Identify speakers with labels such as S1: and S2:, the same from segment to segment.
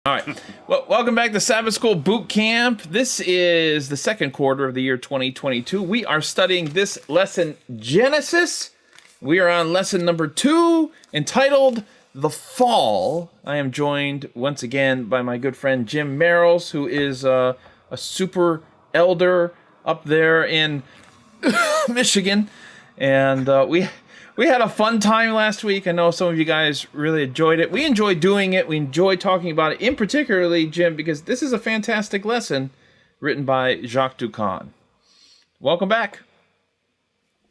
S1: All right. Well, welcome back to Sabbath School Boot Camp. This is the second quarter of the year 2022. We are studying this lesson, Genesis. We are on lesson number 2, entitled The Fall. I am joined once again by my good friend Jim Merrills, who is a super elder up there in Michigan. And we had a fun time last week. I know some of you guys really enjoyed it. We enjoyed doing it. We enjoyed talking about it, in particularly, Jim, because this is a fantastic lesson written by Jacques Ducan. Welcome back.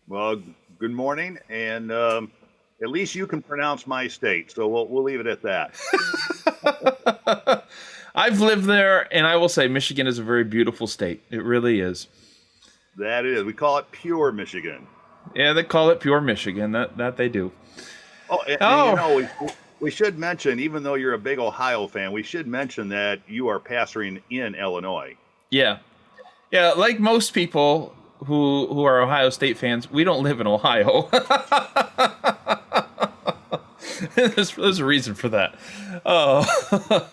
S2: Well, good morning, and at least you can pronounce my state, so we'll leave it at that.
S1: I've lived there, and I will say Michigan is a very beautiful state. It really is.
S2: That it is. We call it pure Michigan.
S1: Yeah, they call it pure Michigan. That they do.
S2: Oh, and you know, we should mention, even though you're a big Ohio fan, we should mention that you are pastoring in Illinois.
S1: Yeah. Yeah, like most people who are Ohio State fans, we don't live in Ohio. There's a reason for that. Oh.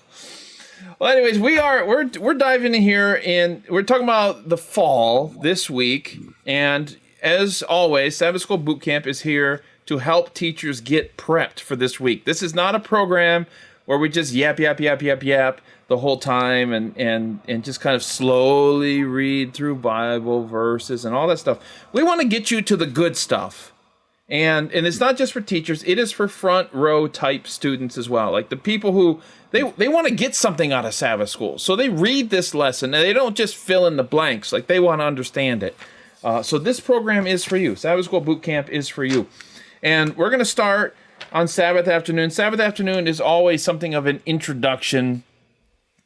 S1: Well, anyways, we're diving in here, and we're talking about the fall this week, and as always, Sabbath School Boot Camp is here to help teachers get prepped for this week. This is not a program where we just yap the whole time and just kind of slowly read through Bible verses and all that stuff. We want to get you to the good stuff. And it's not just for teachers, it is for front row type students as well. Like the people who, they want to get something out of Sabbath School. So they read this lesson and they don't just fill in the blanks, like they want to understand it. So this program is for you. Sabbath School Boot Camp is for you. And we're going to start on Sabbath afternoon. Sabbath afternoon is always something of an introduction.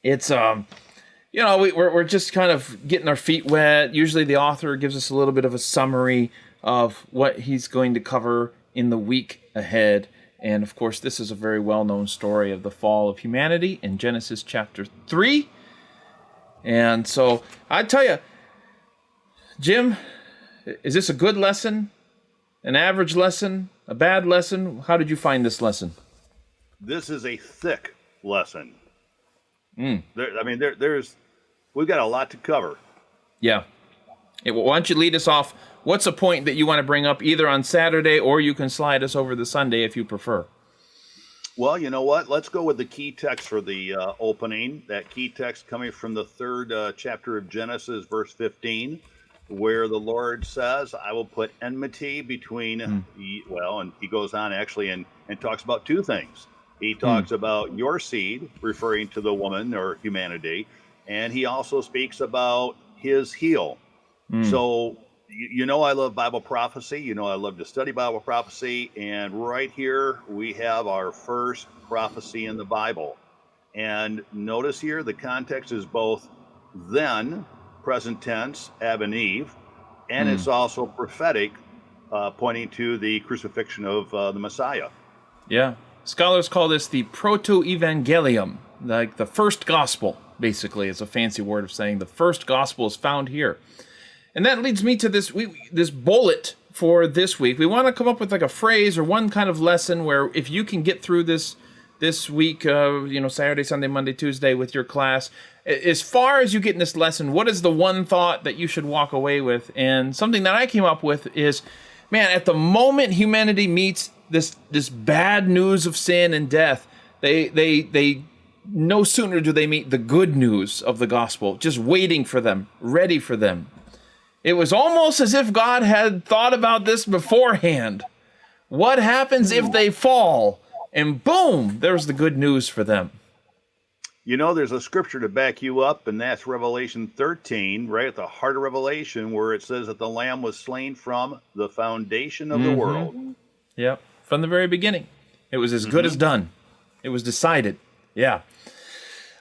S1: It's, we're just kind of getting our feet wet. Usually the author gives us a little bit of a summary of what he's going to cover in the week ahead. And of course, this is a very well-known story of the fall of humanity in Genesis chapter 3. And so I tell you, Jim, is this a good lesson, an average lesson, a bad lesson? How did you find this lesson?
S2: This is a thick lesson.
S1: Mm.
S2: We've got a lot to cover.
S1: Yeah. Why don't you lead us off? What's a point that you want to bring up either on Saturday, or you can slide us over the Sunday if you prefer?
S2: Well, you know what? Let's go with the key text for the opening. That key text coming from the 3rd chapter of Genesis, verse 15. Where the Lord says, I will put enmity between, and he goes on actually and talks about two things. He talks about your seed, referring to the woman or humanity, and he also speaks about his heel. So, you know I love Bible prophecy. You know I love to study Bible prophecy, and right here we have our first prophecy in the Bible. And notice here the context is both then, present tense, Adam and Eve, and it's also prophetic, pointing to the crucifixion of the Messiah.
S1: Yeah. Scholars call this the Proto-Evangelium, like the first gospel, basically. It's a fancy word of saying the first gospel is found here. And that leads me to this bullet for this week. We want to come up with like a phrase or one kind of lesson where if you can get through this week, Saturday, Sunday, Monday, Tuesday with your class, as far as you get in this lesson, what is the one thought that you should walk away with? And something that I came up with is, man, at the moment humanity meets this bad news of sin and death, they no sooner do they meet the good news of the gospel, just waiting for them, ready for them. It was almost as if God had thought about this beforehand. What happens if they fall? And boom, there's the good news for them.
S2: You know, there's a scripture to back you up, and that's Revelation 13, right at the heart of Revelation, where it says that the Lamb was slain from the foundation of the world.
S1: Yep, from the very beginning. It was as good as done. It was decided. Yeah.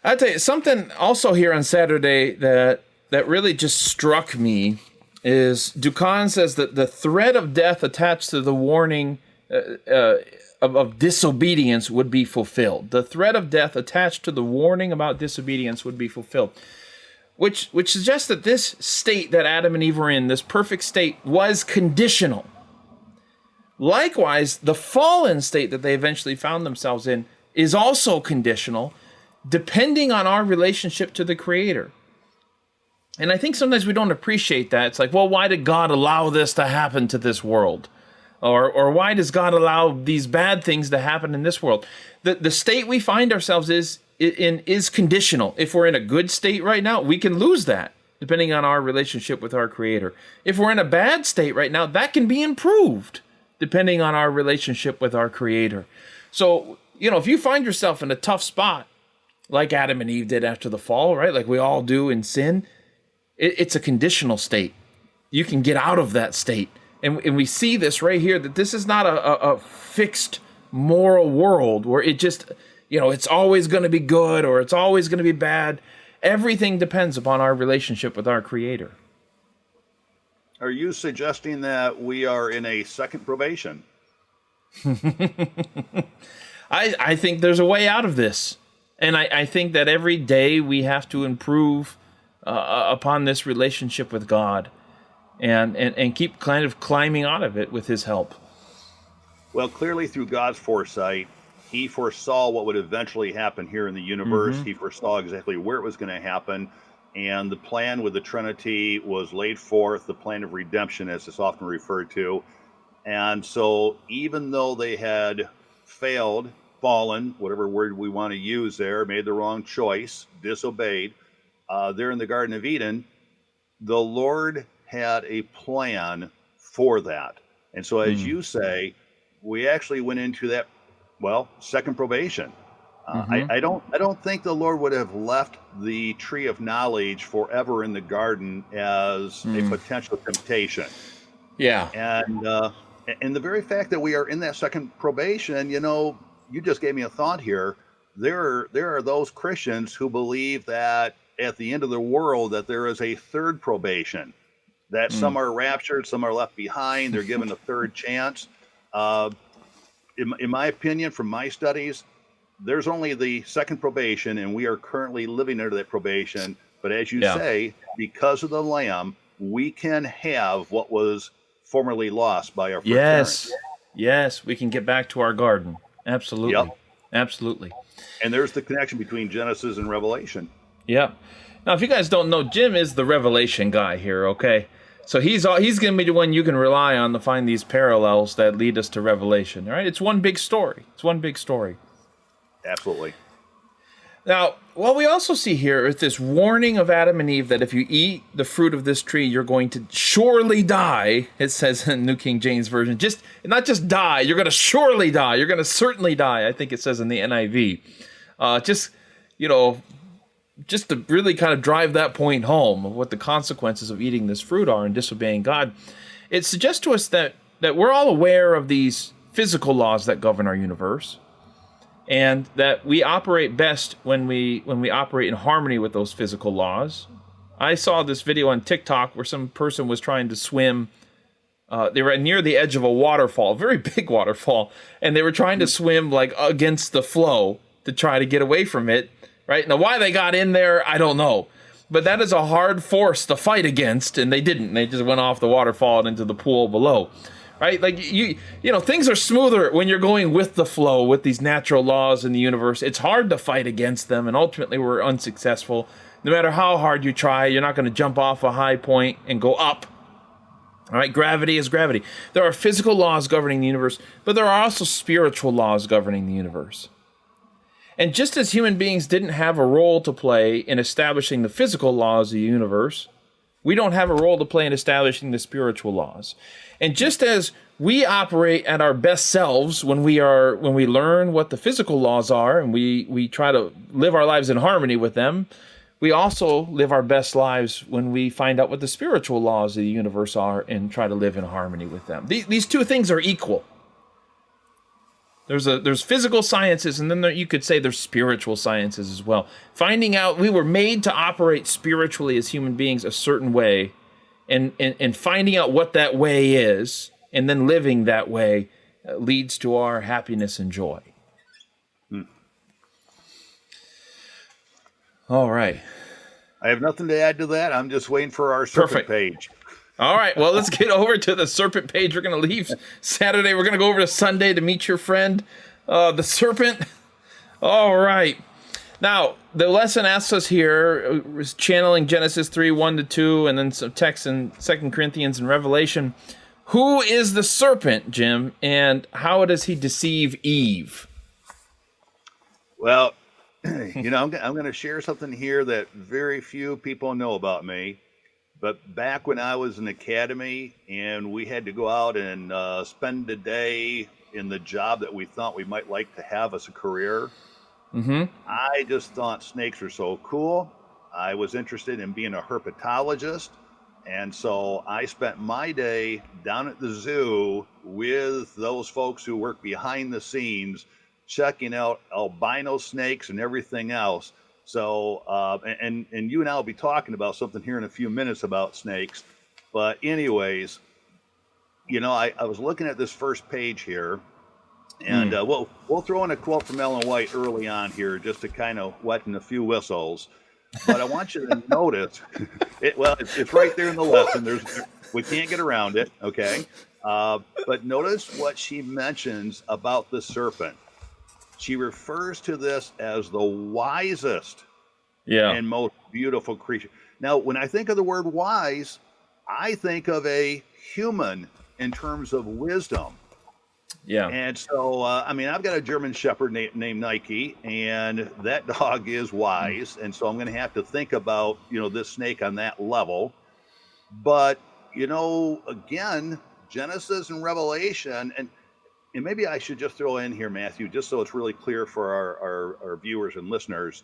S1: I'll tell you, something also here on Saturday that really just struck me is Ducan says that the threat of death attached to the warning of disobedience would be fulfilled. The threat of death attached to the warning about disobedience would be fulfilled. Which suggests that this state that Adam and Eve were in, this perfect state, was conditional. Likewise, the fallen state that they eventually found themselves in is also conditional. depending on our relationship to the Creator. And I think sometimes we don't appreciate that. It's like, well, why did God allow this to happen to this world? Or why does God allow these bad things to happen in this world? The state we find ourselves is conditional. If we're in a good state right now, we can lose that, depending on our relationship with our Creator. If we're in a bad state right now, that can be improved, depending on our relationship with our Creator. So, if you find yourself in a tough spot, like Adam and Eve did after the fall, right? Like we all do in sin, it's a conditional state. You can get out of that state. And we see this right here, that this is not a fixed moral world where it just, it's always going to be good or it's always going to be bad. Everything depends upon our relationship with our Creator.
S2: Are you suggesting that we are in a second probation?
S1: I think there's a way out of this. And I think that every day we have to improve upon this relationship with God. And keep kind of climbing out of it with His help.
S2: Well, clearly through God's foresight, He foresaw what would eventually happen here in the universe. Mm-hmm. He foresaw exactly where it was going to happen. And the plan with the Trinity was laid forth, the plan of redemption, as it's often referred to. And so even though they had failed, fallen, whatever word we want to use there, made the wrong choice, disobeyed, there in the Garden of Eden, the Lord had a plan for that. And so as you say, we actually went into that, second probation. I don't think the Lord would have left the tree of knowledge forever in the garden as a potential temptation.
S1: Yeah.
S2: And the very fact that we are in that second probation, you just gave me a thought here. There are those Christians who believe that at the end of the world that there is a third probation. That some are raptured, some are left behind, they're given a third chance. In my opinion, from my studies, there's only the second probation, and we are currently living under that probation. But as you say, because of the Lamb, we can have what was formerly lost by our first parents.
S1: Yes, we can get back to our garden. Absolutely. Yep. Absolutely.
S2: And there's the connection between Genesis and Revelation.
S1: Yep. Now, if you guys don't know, Jim is the Revelation guy here, okay? So he's going to be the one you can rely on to find these parallels that lead us to Revelation, all right? It's one big story.
S2: Absolutely.
S1: Now, what we also see here is this warning of Adam and Eve that if you eat the fruit of this tree, you're going to surely die. It says in New King James Version, not just die, you're going to surely die. You're going to certainly die, I think it says in the NIV. Just to really kind of drive that point home of what the consequences of eating this fruit are and disobeying God, it suggests to us that we're all aware of these physical laws that govern our universe, and that we operate best when we operate in harmony with those physical laws. I saw this video on TikTok where some person was trying to swim. They were near the edge of a waterfall, a very big waterfall, and they were trying to swim like against the flow to try to get away from it. Right? Now, why they got in there, I don't know. But that is a hard force to fight against, and they didn't. They just went off the waterfall and into the pool below. Right? Like, things are smoother when you're going with the flow, with these natural laws in the universe. It's hard to fight against them, and ultimately we're unsuccessful. No matter how hard you try, you're not going to jump off a high point and go up. All right? Gravity is gravity. There are physical laws governing the universe, but there are also spiritual laws governing the universe. And just as human beings didn't have a role to play in establishing the physical laws of the universe, we don't have a role to play in establishing the spiritual laws. And just as we operate at our best selves when we learn what the physical laws are and we try to live our lives in harmony with them, we also live our best lives when we find out what the spiritual laws of the universe are and try to live in harmony with them. These two things are equal. There's physical sciences, and then you could say there's spiritual sciences as well. Finding out we were made to operate spiritually as human beings a certain way, and finding out what that way is, and then living that way leads to our happiness and joy. All right.
S2: I have nothing to add to that. I'm just waiting for our Serpent page.
S1: All right, well, let's get over to the Serpent page. We're going to leave Saturday. We're going to go over to Sunday to meet your friend, the Serpent. All right. Now, the lesson asks us here, is channeling Genesis 3, 1-2, and then some text in 2 Corinthians and Revelation. Who is the serpent, Jim, and how does he deceive Eve?
S2: Well, I'm going to share something here that very few people know about me. But back when I was in academy and we had to go out and spend a day in the job that we thought we might like to have as a career, I just thought snakes were so cool. I was interested in being a herpetologist. And so I spent my day down at the zoo with those folks who work behind the scenes, checking out albino snakes and everything else. So, and you and I will be talking about something here in a few minutes about snakes. But anyways, I was looking at this first page here, and we'll throw in a quote from Ellen White early on here just to kind of wet in a few whistles. But I want you to notice, it's right there in the lesson. We can't get around it, okay? But notice what she mentions about the serpent. She refers to this as the wisest and most beautiful creature. Now, when I think of the word wise, I think of a human in terms of wisdom.
S1: Yeah.
S2: And so, I've got a German Shepherd named Nike, and that dog is wise. And so I'm going to have to think about, this snake on that level. But, again, Genesis and Revelation, and maybe I should just throw in here, Matthew, just so it's really clear for our viewers and listeners,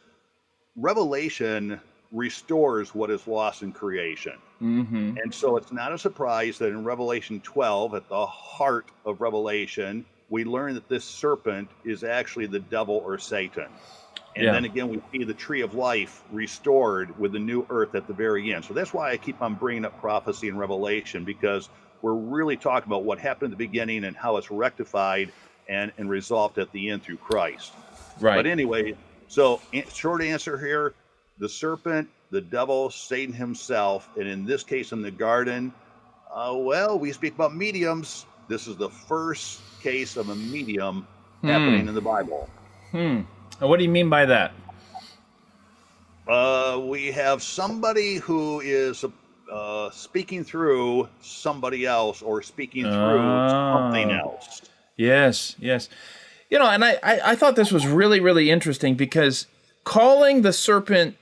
S2: Revelation restores what is lost in creation. And so it's not a surprise that in Revelation 12, at the heart of Revelation, we learn that this serpent is actually the devil or Satan. And then again, we see the tree of life restored with the new earth at the very end. So that's why I keep on bringing up prophecy and Revelation, because we're really talking about what happened at the beginning and how it's rectified and resolved at the end through Christ.
S1: Right.
S2: But anyway, so short answer here, the serpent, the devil, Satan himself, and in this case in the garden, we speak about mediums. This is the first case of a medium happening in the Bible.
S1: What do you mean by that?
S2: We have somebody who is speaking through somebody else or speaking through something else. Yes.
S1: And I thought this was really, really interesting because calling the serpent,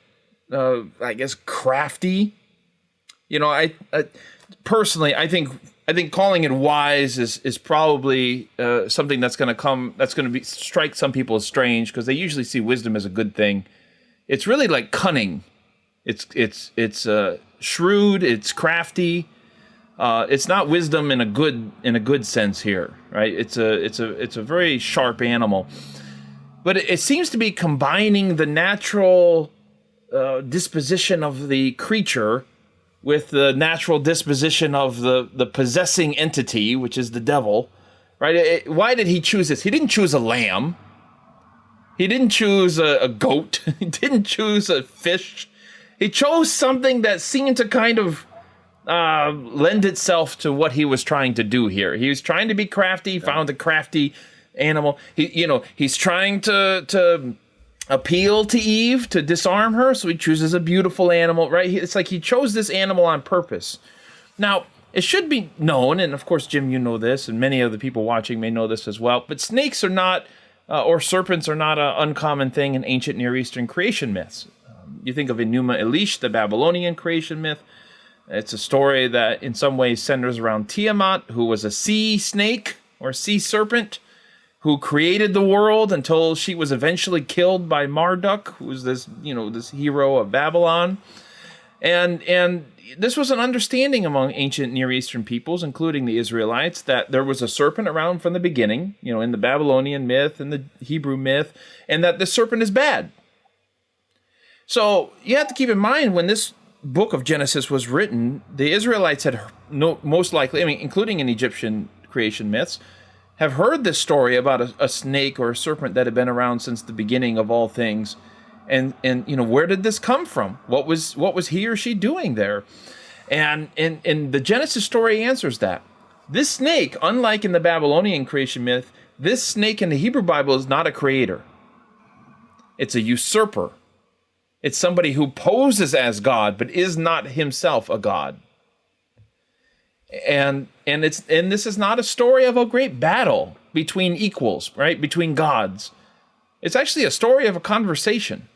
S1: I guess, crafty, I personally, I think calling it wise is probably something that's going to strike some people as strange, because they usually see wisdom as a good thing. It's really like cunning. It's shrewd. It's crafty. It's not wisdom in a good sense here, right? It's a very sharp animal, but it seems to be combining the natural disposition of the creature with the natural disposition of the possessing entity, which is the devil, right? Why did he choose this? He didn't choose a lamb. He didn't choose a goat. He didn't choose a fish. He chose something that seemed to kind of lend itself to what he was trying to do here. He was trying to be crafty, found a crafty animal. He's trying to appeal to Eve, to disarm her, so he chooses a beautiful animal, right? It's like he chose this animal on purpose. Now, it should be known, and of course, Jim, you know this, and many of the people watching may know this as well, but snakes are not, or serpents are not an uncommon thing in ancient Near Eastern creation myths. You think of Enuma Elish, the Babylonian creation myth. It's a story that in some ways centers around Tiamat, who was a sea snake or sea serpent who created the world until she was eventually killed by Marduk, who was this hero of Babylon. And this was an understanding among ancient Near Eastern peoples, including the Israelites, that there was a serpent around from the beginning, in the Babylonian myth and the Hebrew myth, and that the serpent is bad. So you have to keep in mind, when this book of Genesis was written, the Israelites had most likely, including in Egyptian creation myths, have heard this story about a snake or a serpent that had been around since the beginning of all things. And where did this come from? What was he or she doing there? And the Genesis story answers that. This snake, unlike in the Babylonian creation myth, this snake in the Hebrew Bible is not a creator. It's a usurper. It's somebody who poses as God, but is not himself a God. And this is not a story of a great battle between equals, right? Between gods. It's actually a story of a conversation,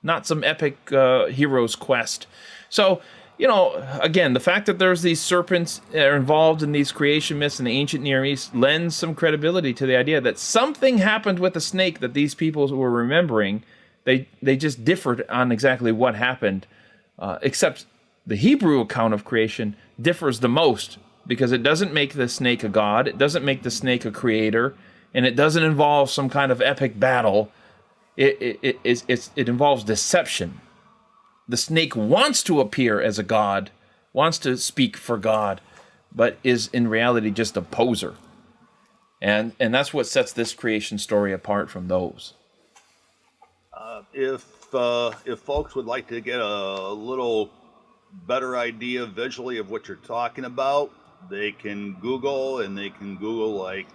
S1: not some epic hero's quest. So, again, the fact that there's these serpents are involved in these creation myths in the ancient Near East lends some credibility to the idea that something happened with the snake that these people were remembering. They just differed on exactly what happened, except the Hebrew account of creation differs the most because it doesn't make the snake a god, it doesn't make the snake a creator, and it doesn't involve some kind of epic battle. It involves deception. The snake wants to appear as a god, wants to speak for God, but is in reality just a poser. And that's what sets this creation story apart from those.
S2: If folks would like to get a little better idea visually of what you're talking about, they can Google like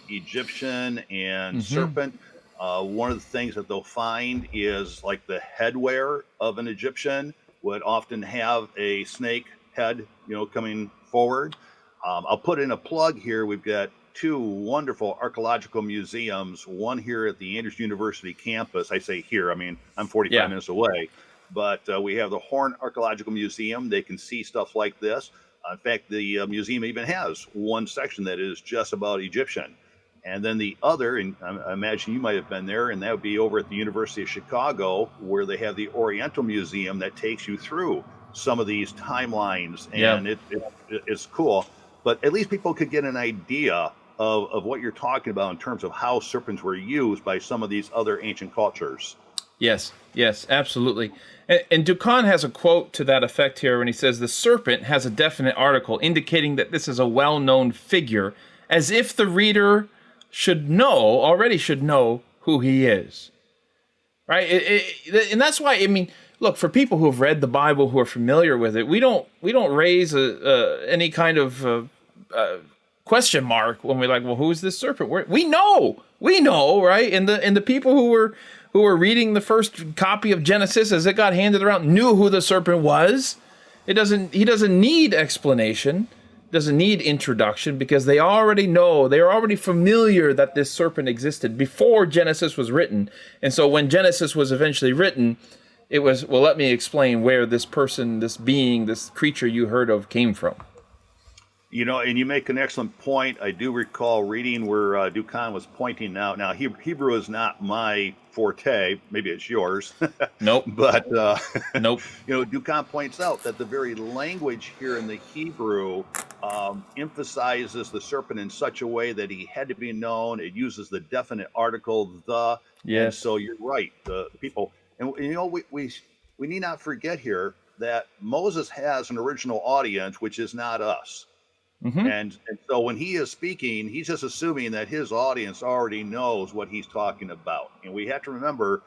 S2: Egyptian and serpent. One of the things that they'll find is like the headwear of an Egyptian would often have a snake head, coming forward. I'll put in a plug here. We've got two wonderful archaeological museums, one here at the Andrews University campus. I say here, I mean, I'm 45 minutes away, but we have the Horn Archaeological Museum. They can see stuff like this. In fact, the museum even has one section that is just about Egyptian. And then the other, and I imagine you might have been there, and that would be over at the University of Chicago, where they have the Oriental Museum that takes you through some of these timelines, and it's cool. But at least people could get an idea of what you're talking about in terms of how serpents were used by some of these other ancient cultures.
S1: Yes, absolutely. And Ducan has a quote to that effect here when he says, the serpent has a definite article indicating that this is a well-known figure, as if the reader already should know who he is. Right? And that's why, I mean, look, for people who have read the Bible, who are familiar with it, we don't raise any kind of question mark when we're like, well, who is this serpent? We know, right? And the people who were reading the first copy of Genesis as it got handed around knew who the serpent was. He doesn't need explanation, doesn't need introduction, because they already know, they're already familiar that this serpent existed before Genesis was written. And so when Genesis was eventually written, it was, well, let me explain where this person, this being, this creature you heard of came from.
S2: And you make an excellent point. I do recall reading where Ducan was pointing out. Now, Hebrew is not my forte. Maybe it's yours.
S1: Nope.
S2: But,
S1: nope.
S2: Ducan points out that the very language here in the Hebrew emphasizes the serpent in such a way that he had to be known. It uses the definite article, the.
S1: Yes.
S2: And so you're right. The people, and we need not forget here that Moses has an original audience, which is not us. Mm-hmm. And so when he is speaking, he's just assuming that his audience already knows what he's talking about. And we have to remember,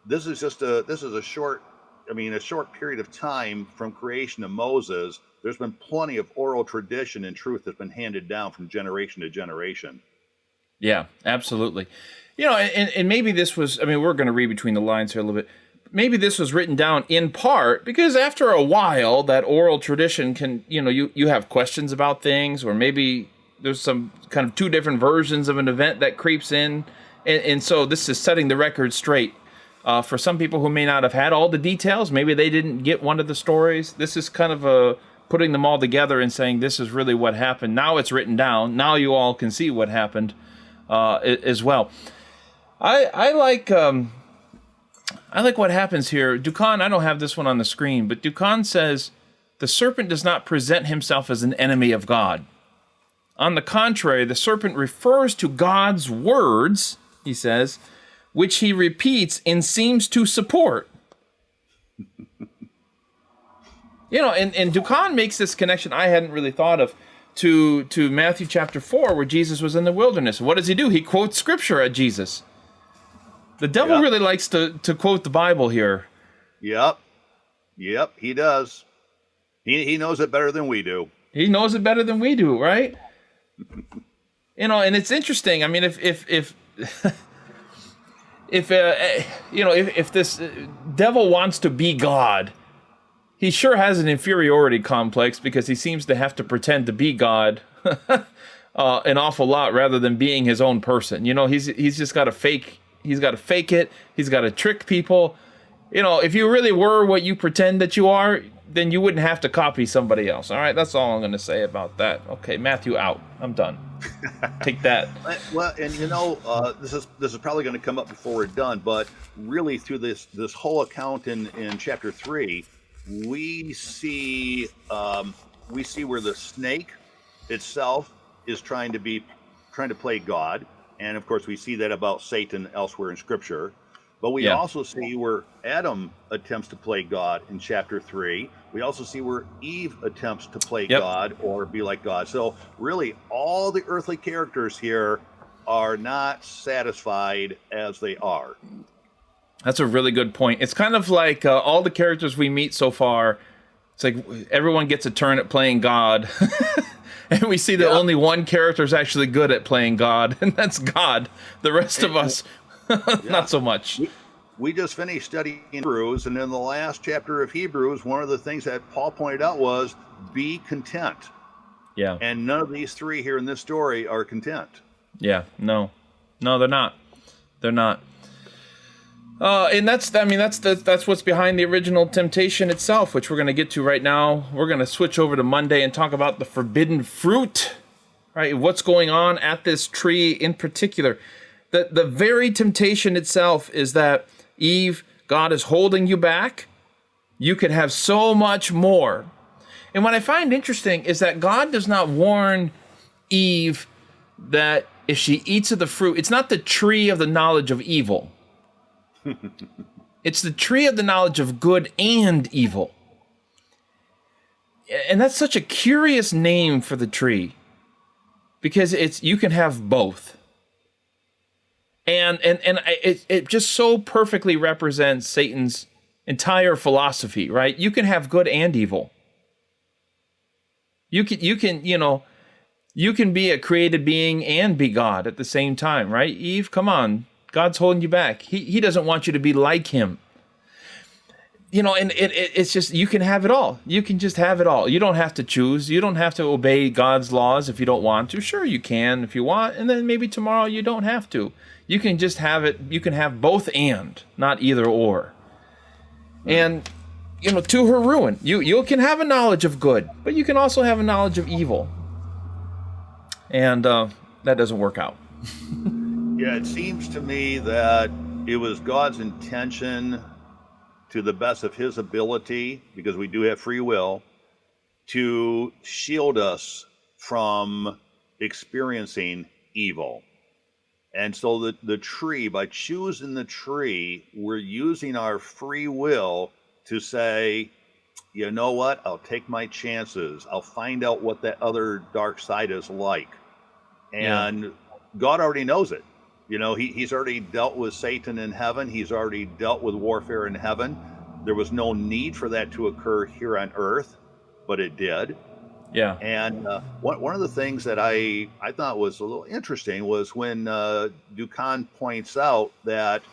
S2: this is a short period of time from creation to Moses. There's been plenty of oral tradition and truth that's been handed down from generation to generation.
S1: Yeah, absolutely. And maybe this was, we're going to read between the lines here a little bit. Maybe this was written down in part because after a while, that oral tradition can, you have questions about things, or maybe there's some kind of two different versions of an event that creeps in. And so this is setting the record straight. For some people who may not have had all the details, maybe they didn't get one of the stories. This is kind of putting them all together and saying, this is really what happened. Now it's written down. Now you all can see what happened as well. I like what happens here. Ducan, I don't have this one on the screen, but Ducan says, the serpent does not present himself as an enemy of God. On the contrary, the serpent refers to God's words, he says, which he repeats and seems to support. And Ducan makes this connection I hadn't really thought of to Matthew chapter 4, where Jesus was in the wilderness. What does he do? He quotes scripture at Jesus. The devil really likes to quote the Bible here. Yep,
S2: he does. He knows it better than we do.
S1: He knows it better than we do, right? And it's interesting. I mean, if if this devil wants to be God, he sure has an inferiority complex because he seems to have to pretend to be God an awful lot rather than being his own person. He's just got to fake. He's got to fake it. He's got to trick people. If you really were what you pretend that you are, then you wouldn't have to copy somebody else. All right, that's all I'm going to say about that. Okay, Matthew out. I'm done. Take that.
S2: Well, and this is probably going to come up before we're done, but really through this whole account in chapter 3, we see where the snake itself is trying to play God, and of course we see that about Satan elsewhere in Scripture. But we also see where Adam attempts to play God in chapter 3. We also see where Eve attempts to play God or be like God. So really, all the earthly characters here are not satisfied as they are.
S1: That's a really good point. It's kind of like all the characters we meet so far, it's like everyone gets a turn at playing God. And we see that only one character is actually good at playing God, and that's God. The rest of us... Not so much.
S2: We just finished studying Hebrews, and in the last chapter of Hebrews, one of the things that Paul pointed out was be content.
S1: Yeah.
S2: And none of these three here in this story are content.
S1: Yeah. No, they're not. They're not. And that's what's behind the original temptation itself, which we're going to get to right now. We're going to switch over to Monday and talk about the forbidden fruit, right? What's going on at this tree in particular. The very temptation itself is that, Eve, God is holding you back. You could have so much more. And what I find interesting is that God does not warn Eve that if she eats of the fruit, it's not the tree of the knowledge of evil. It's the tree of the knowledge of good and evil. And that's such a curious name for the tree, because you can have both. And it just so perfectly represents Satan's entire philosophy, right? You can have good and evil. You can be a created being and be God at the same time, right? Eve, come on. God's holding you back. He doesn't want you to be like him. And it's just, you can have it all. You can just have it all. You don't have to choose. You don't have to obey God's laws if you don't want to. Sure, you can if you want, and then maybe tomorrow you don't have to. You can just have it. You can have both and, not either or. And, to her ruin. You can have a knowledge of good, but you can also have a knowledge of evil. And that doesn't work out.
S2: Yeah, it seems to me that it was God's intention, to the best of his ability, because we do have free will, to shield us from experiencing evil. And so the tree, by choosing the tree, we're using our free will to say, you know what, I'll take my chances. I'll find out what that other dark side is like. And God already knows it. He's already dealt with Satan in heaven. He's already dealt with warfare in heaven. There was no need for that to occur here on earth, but it did.
S1: Yeah.
S2: And one of the things that I thought was a little interesting was when Dukan points out that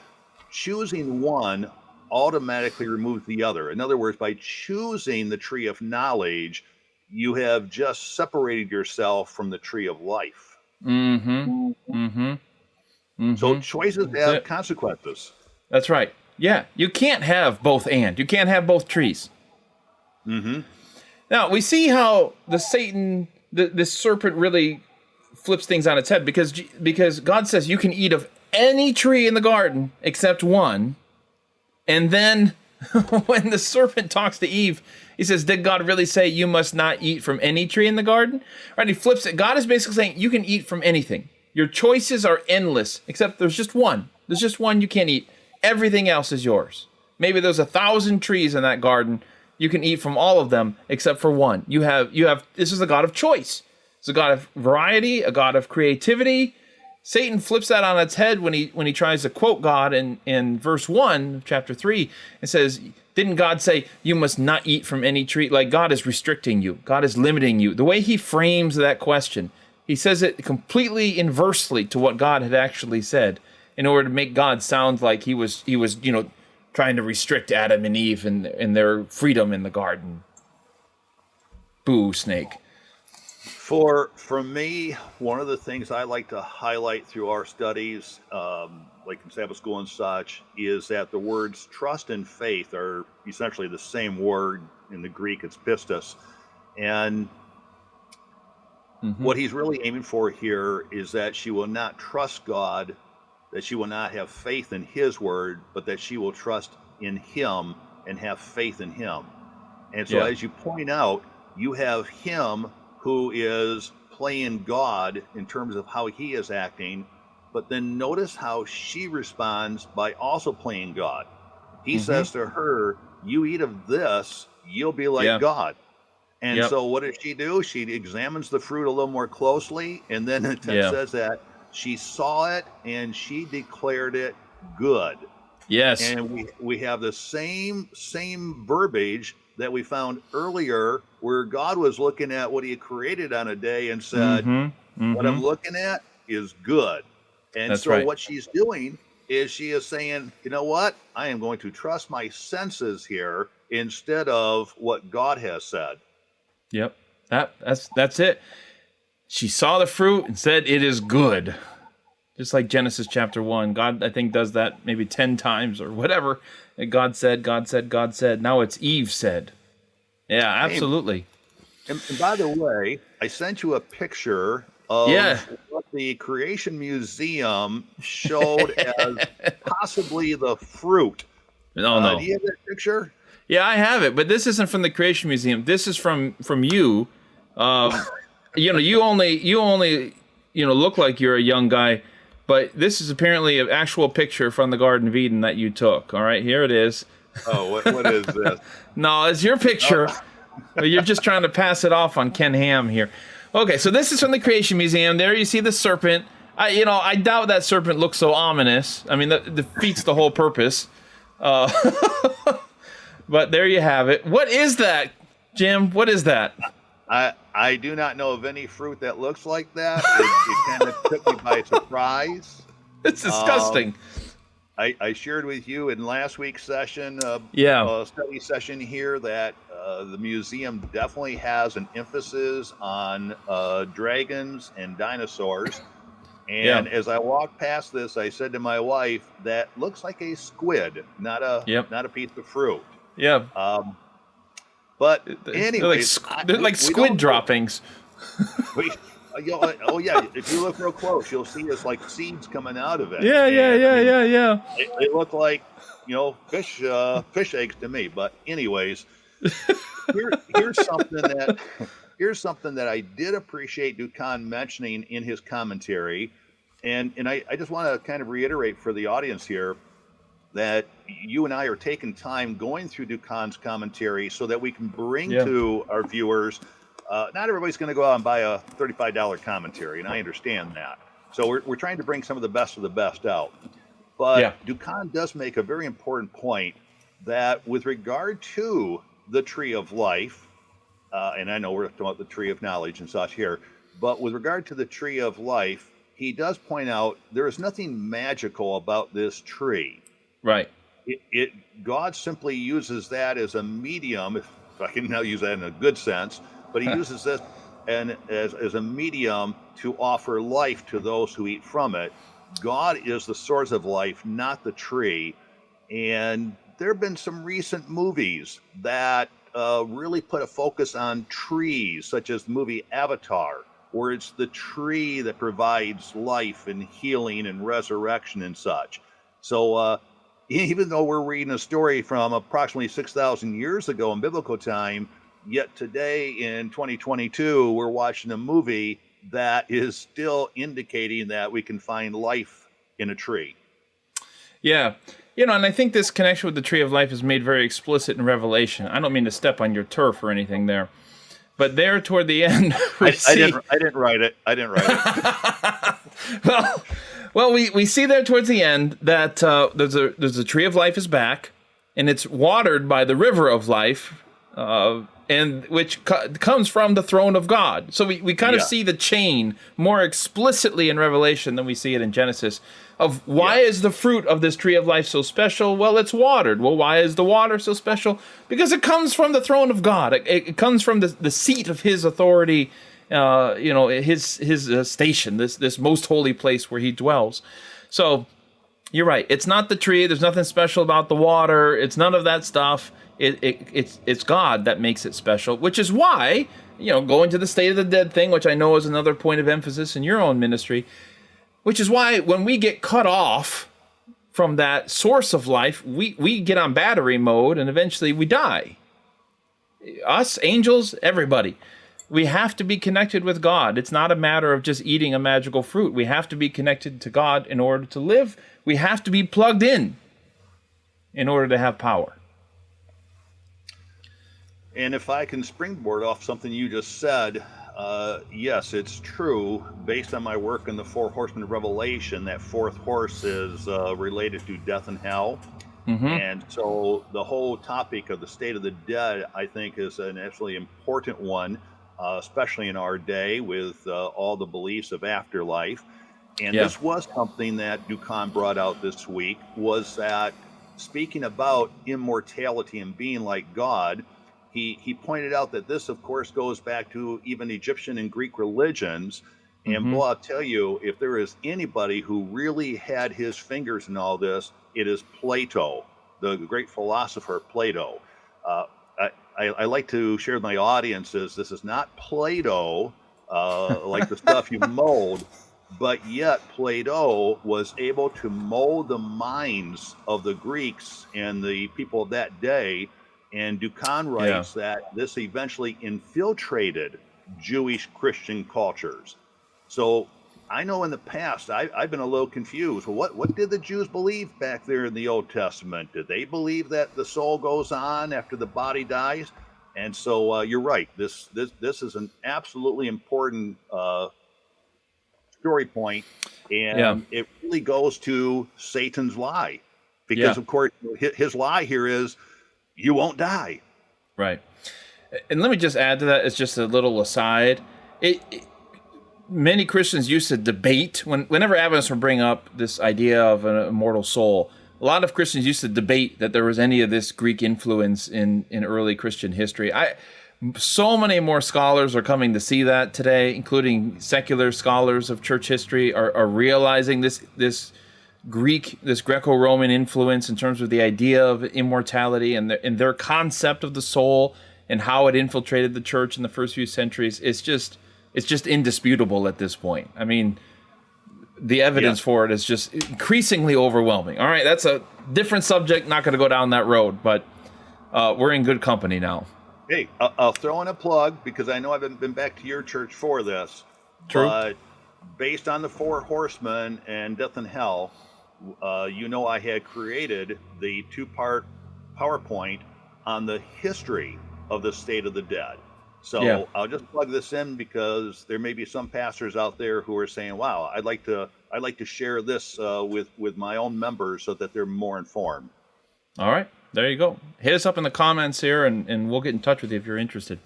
S2: choosing one automatically removes the other. In other words, by choosing the tree of knowledge, you have just separated yourself from the tree of life.
S1: Mm-hmm. Mm-hmm. Mm-hmm.
S2: So choices have consequences.
S1: That's right. Yeah, you can't have both and. You can't have both trees.
S2: Mm-hmm.
S1: Now, we see how this serpent really flips things on its head, because God says you can eat of any tree in the garden except one. And then when the serpent talks to Eve, he says, did God really say you must not eat from any tree in the garden? Right? He flips it. God is basically saying you can eat from anything. Your choices are endless, except there's just one. There's just one you can't eat. Everything else is yours. Maybe there's 1,000 trees in that garden. You can eat from all of them except for one. You have. This is a God of choice. It's a God of variety, a God of creativity. Satan flips that on its head when he tries to quote God in verse 1 of chapter 3 and says, didn't God say you must not eat from any tree? Like, God is restricting you. God is limiting you. The way he frames that question, he says it completely inversely to what God had actually said. in order to make God sound like he was trying to restrict Adam and Eve and their freedom in the garden. Boo, snake.
S2: For me, one of the things I like to highlight through our studies, like in Sabbath School and such, is that the words trust and faith are essentially the same word. In the Greek, it's pistos. And what he's really aiming for here is that she will not trust God, that she will not have faith in his word, but that she will trust in him and have faith in him. And so as you point out, you have him who is playing God in terms of how he is acting, but then notice how she responds by also playing God. He says to her, you eat of this, you'll be like God. And so what does she do? She examines the fruit a little more closely, and then it says that she saw it and she declared it good.
S1: Yes.
S2: And we have the same verbiage that we found earlier, where God was looking at what he had created on a day and said, what I'm looking at is good. And
S1: That's
S2: so
S1: right.
S2: what she's doing is she is saying, you know what? I am going to trust my senses here instead of what God has said.
S1: Yep. That's it. She saw the fruit and said it is good. Just like Genesis chapter 1. God, I think, does that maybe 10 times or whatever. And God said, God said, God said. Now it's Eve said. Yeah, absolutely.
S2: And by the way, I sent you a picture of what the Creation Museum showed as possibly the fruit.
S1: No.
S2: Do you have that picture?
S1: Yeah, I have it, but this isn't from the Creation Museum. This is from you. You only look like you're a young guy, but this is apparently an actual picture from the Garden of Eden that you took. All right, here it is.
S2: Oh, what is this?
S1: No, it's your picture. But you're just trying to pass it off on Ken Ham here. Okay, so this is from the Creation Museum. There you see the serpent. I doubt that serpent looks so ominous. I mean, that defeats the whole purpose. But there you have it. What is that, Jim? What is that?
S2: I do not know of any fruit that looks like that. It kind of took me by surprise.
S1: It's disgusting.
S2: I shared with you in last week's session, study session here, that the museum definitely has an emphasis on dragons and dinosaurs. And as I walked past this, I said to my wife, that looks like a squid, not a piece of fruit.
S1: Yeah.
S2: But anyways,
S1: they're like squid droppings.
S2: If you look real close, you'll see it's like seeds coming out of it.
S1: Yeah.
S2: They look like, fish eggs to me. But anyways, here's something that I did appreciate Dukan mentioning in his commentary, and I just want to kind of reiterate for the audience here that you and I are taking time going through Dukan's commentary so that we can bring to our viewers. Not everybody's going to go out and buy a $35 commentary, and I understand that. So we're trying to bring some of the best out. But Dukan does make a very important point that with regard to the tree of life, and I know we're talking about the tree of knowledge and such here, but with regard to the tree of life, he does point out there is nothing magical about this tree.
S1: Right.
S2: God simply uses that as a medium, if I can now use that in a good sense, but he uses this as a medium to offer life to those who eat from it. God is the source of life, not the tree. And there have been some recent movies that really put a focus on trees, such as the movie Avatar, where it's the tree that provides life and healing and resurrection and such. So even though we're reading a story from approximately 6,000 years ago in biblical time, yet today in 2022, we're watching a movie that is still indicating that we can find life in a tree. Yeah.
S1: And I think this connection with the tree of life is made very explicit in Revelation. I don't mean to step on your turf or anything there, but there toward the end,
S2: I didn't write it.
S1: Well, we see there towards the end that there's a tree of life is back, and it's watered by the river of life, and which comes from the throne of God. So we kind of see the chain more explicitly in Revelation than we see it in Genesis, of why is the fruit of this tree of life so special? Well, it's watered. Well, why is the water so special? Because it comes from the throne of God. It comes from the seat of his authority, his station, this most holy place where he dwells. So you're right. It's not the tree. There's nothing special about the water. It's none of that stuff. It's God that makes it special, which is why, going to the state of the dead thing, which I know is another point of emphasis in your own ministry, which is why when we get cut off from that source of life, we get on battery mode and eventually we die. Us, angels, everybody. We have to be connected with God. It's not a matter of just eating a magical fruit. We have to be connected to God in order to live. We have to be plugged in order to have power.
S2: And if I can springboard off something you just said, yes, it's true. Based on my work in the Four Horsemen of Revelation, that fourth horse is related to death and hell. Mm-hmm. And so the whole topic of the state of the dead, I think, is an absolutely important one, especially in our day with all the beliefs of afterlife. And this was something that Dukan brought out this week, was that speaking about immortality and being like God, he pointed out that this, of course, goes back to even Egyptian and Greek religions. And boy, I'll tell you, if there is anybody who really had his fingers in all this, it is Plato, the great philosopher Plato. I like to share with my audiences, this is not Play-Doh, like the stuff you mold, but yet Plato was able to mold the minds of the Greeks and the people of that day. And Dukan writes that this eventually infiltrated Jewish Christian cultures. So I know in the past, I've been a little confused. Well, what did the Jews believe back there in the Old Testament? Did they believe that the soul goes on after the body dies? And so you're right. This is an absolutely important story point. And it really goes to Satan's lie. Because, of course, his lie here is, you won't die.
S1: Right. And let me just add to that, it's just a little aside. Many Christians used to debate, whenever Adventists would bring up this idea of an immortal soul, a lot of Christians used to debate that there was any of this Greek influence in early Christian history. So many more scholars are coming to see that today, including secular scholars of church history are realizing this Greco-Roman influence in terms of the idea of immortality and their concept of the soul and how it infiltrated the church in the first few centuries. It's just indisputable at this point. I mean, the evidence for it is just increasingly overwhelming. All right, that's a different subject, not going to go down that road, but we're in good company now.
S2: Hey, I'll throw in a plug because I know I haven't been back to your church for this.
S1: True.
S2: But based on the Four Horsemen and Death and Hell, I had created the 2-part PowerPoint on the history of the state of the dead. So I'll just plug this in because there may be some pastors out there who are saying, wow, I'd like to share this with my own members so that they're more informed.
S1: All right, there you go. Hit us up in the comments here and we'll get in touch with you if you're interested.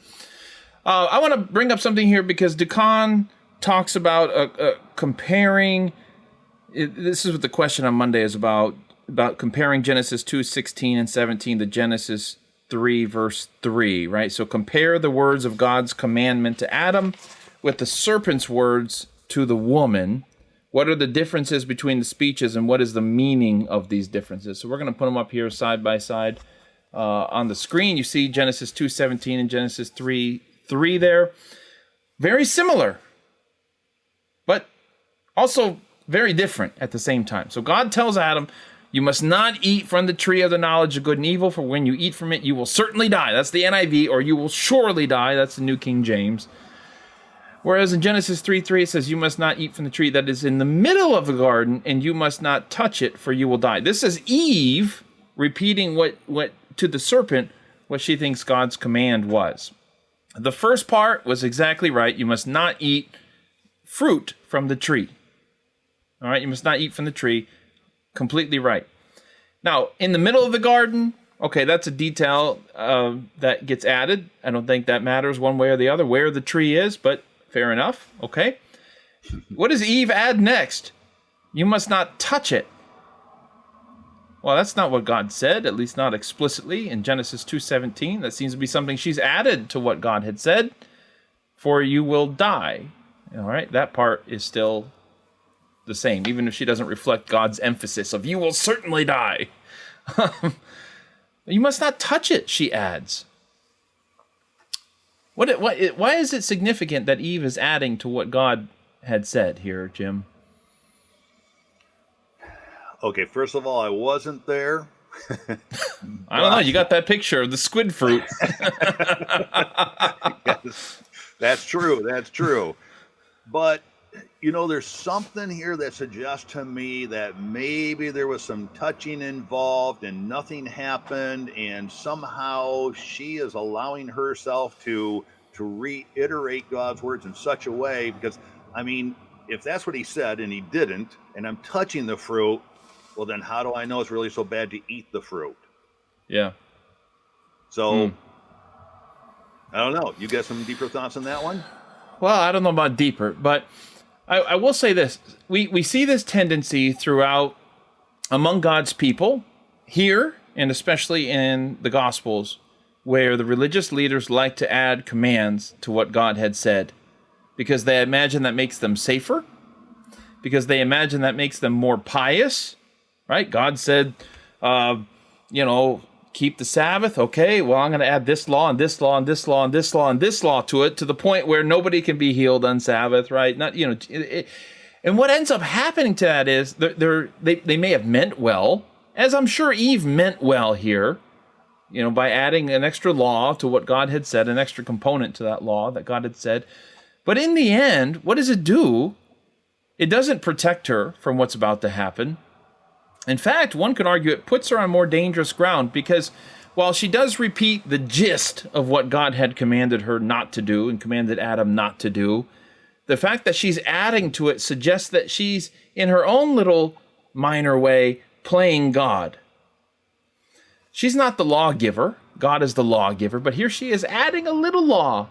S1: I want to bring up something here because Dukan talks about comparing. This is what the question on Monday is about comparing Genesis 2:16 and 17 to Genesis 3, verse 3, right? So compare the words of God's commandment to Adam with the serpent's words to the woman. What are the differences between the speeches and what is the meaning of these differences? So we're going to put them up here side by side on the screen. You see Genesis 2:17 and Genesis 3:3 there. Very similar, but also very different at the same time. So God tells Adam, you must not eat from the tree of the knowledge of good and evil, for when you eat from it, you will certainly die. That's the NIV, or you will surely die. That's the New King James. Whereas in Genesis 3:3, it says, you must not eat from the tree that is in the middle of the garden, and you must not touch it, for you will die. This is Eve repeating what to the serpent, what she thinks God's command was. The first part was exactly right. You must not eat fruit from the tree. All right, you must not eat from the tree. Completely right. Now, in the middle of the garden, Okay, that's a detail that gets added. I don't think that matters one way or the other, where the tree is, but fair enough. Okay. What does Eve add next? You must not touch it. Well, that's not what God said, at least not explicitly in Genesis 2:17. That seems to be something she's added to what God had said. For you will die. All right, that part is still the same, even if she doesn't reflect God's emphasis of you will certainly die. You must not touch it, she adds. Why is it significant that Eve is adding to what God had said here, Jim?
S2: Okay, first of all, I wasn't there.
S1: I don't know. You got that picture of the squid fruit.
S2: Yes, that's true. That's true. But, there's something here that suggests to me that maybe there was some touching involved and nothing happened, and somehow she is allowing herself to reiterate God's words in such a way, because, if that's what he said and he didn't, and I'm touching the fruit, well, then how do I know it's really so bad to eat the fruit?
S1: Yeah.
S2: So, I don't know. You got some deeper thoughts on that one?
S1: Well, I don't know about deeper, but I will say this. We see this tendency throughout among God's people here, and especially in the Gospels, where the religious leaders like to add commands to what God had said because they imagine that makes them safer, because they imagine that makes them more pious, right? God said, keep the Sabbath. Okay, well, I'm going to add this law and this law and this law and this law and this law to it, to the point where nobody can be healed on Sabbath, right? And what ends up happening to that is they may have meant well, as I'm sure Eve meant well here, by adding an extra law to what God had said, an extra component to that law that God had said. But in the end, what does it do? It doesn't protect her from what's about to happen. In fact, one could argue it puts her on more dangerous ground, because while she does repeat the gist of what God had commanded her not to do and commanded Adam not to do, the fact that she's adding to it suggests that she's, in her own little minor way, playing God. She's not the lawgiver. God is the lawgiver, but here she is adding a little law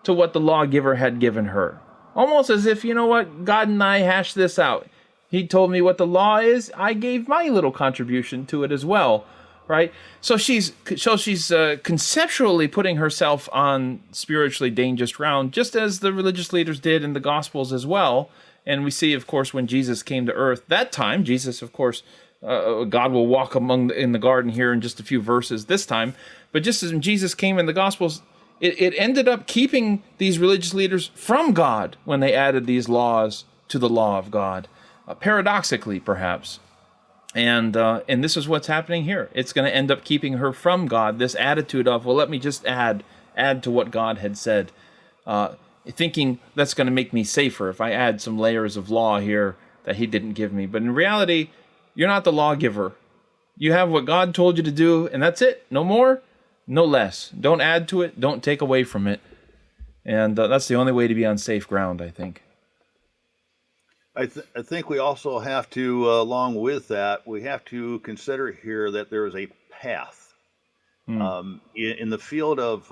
S1: to what the lawgiver had given her. Almost as if, God and I hashed this out. He told me what the law is. I gave my little contribution to it as well, right? So she's conceptually putting herself on spiritually dangerous ground, just as the religious leaders did in the Gospels as well. And we see, of course, when Jesus came to earth, that time, Jesus, of course, God will walk in the garden here in just a few verses this time. But just as when Jesus came in the Gospels, it ended up keeping these religious leaders from God when they added these laws to the law of God. Paradoxically, perhaps. And this is what's happening here. It's going to end up keeping her from God, this attitude of, well, let me just add to what God had said, thinking that's going to make me safer if I add some layers of law here that he didn't give me. But in reality, you're not the lawgiver. You have what God told you to do, and that's it. No more, no less. Don't add to it. Don't take away from it. And that's the only way to be on safe ground, I think.
S2: I think we also have to, along with that, we have to consider here that there is a path. In the field of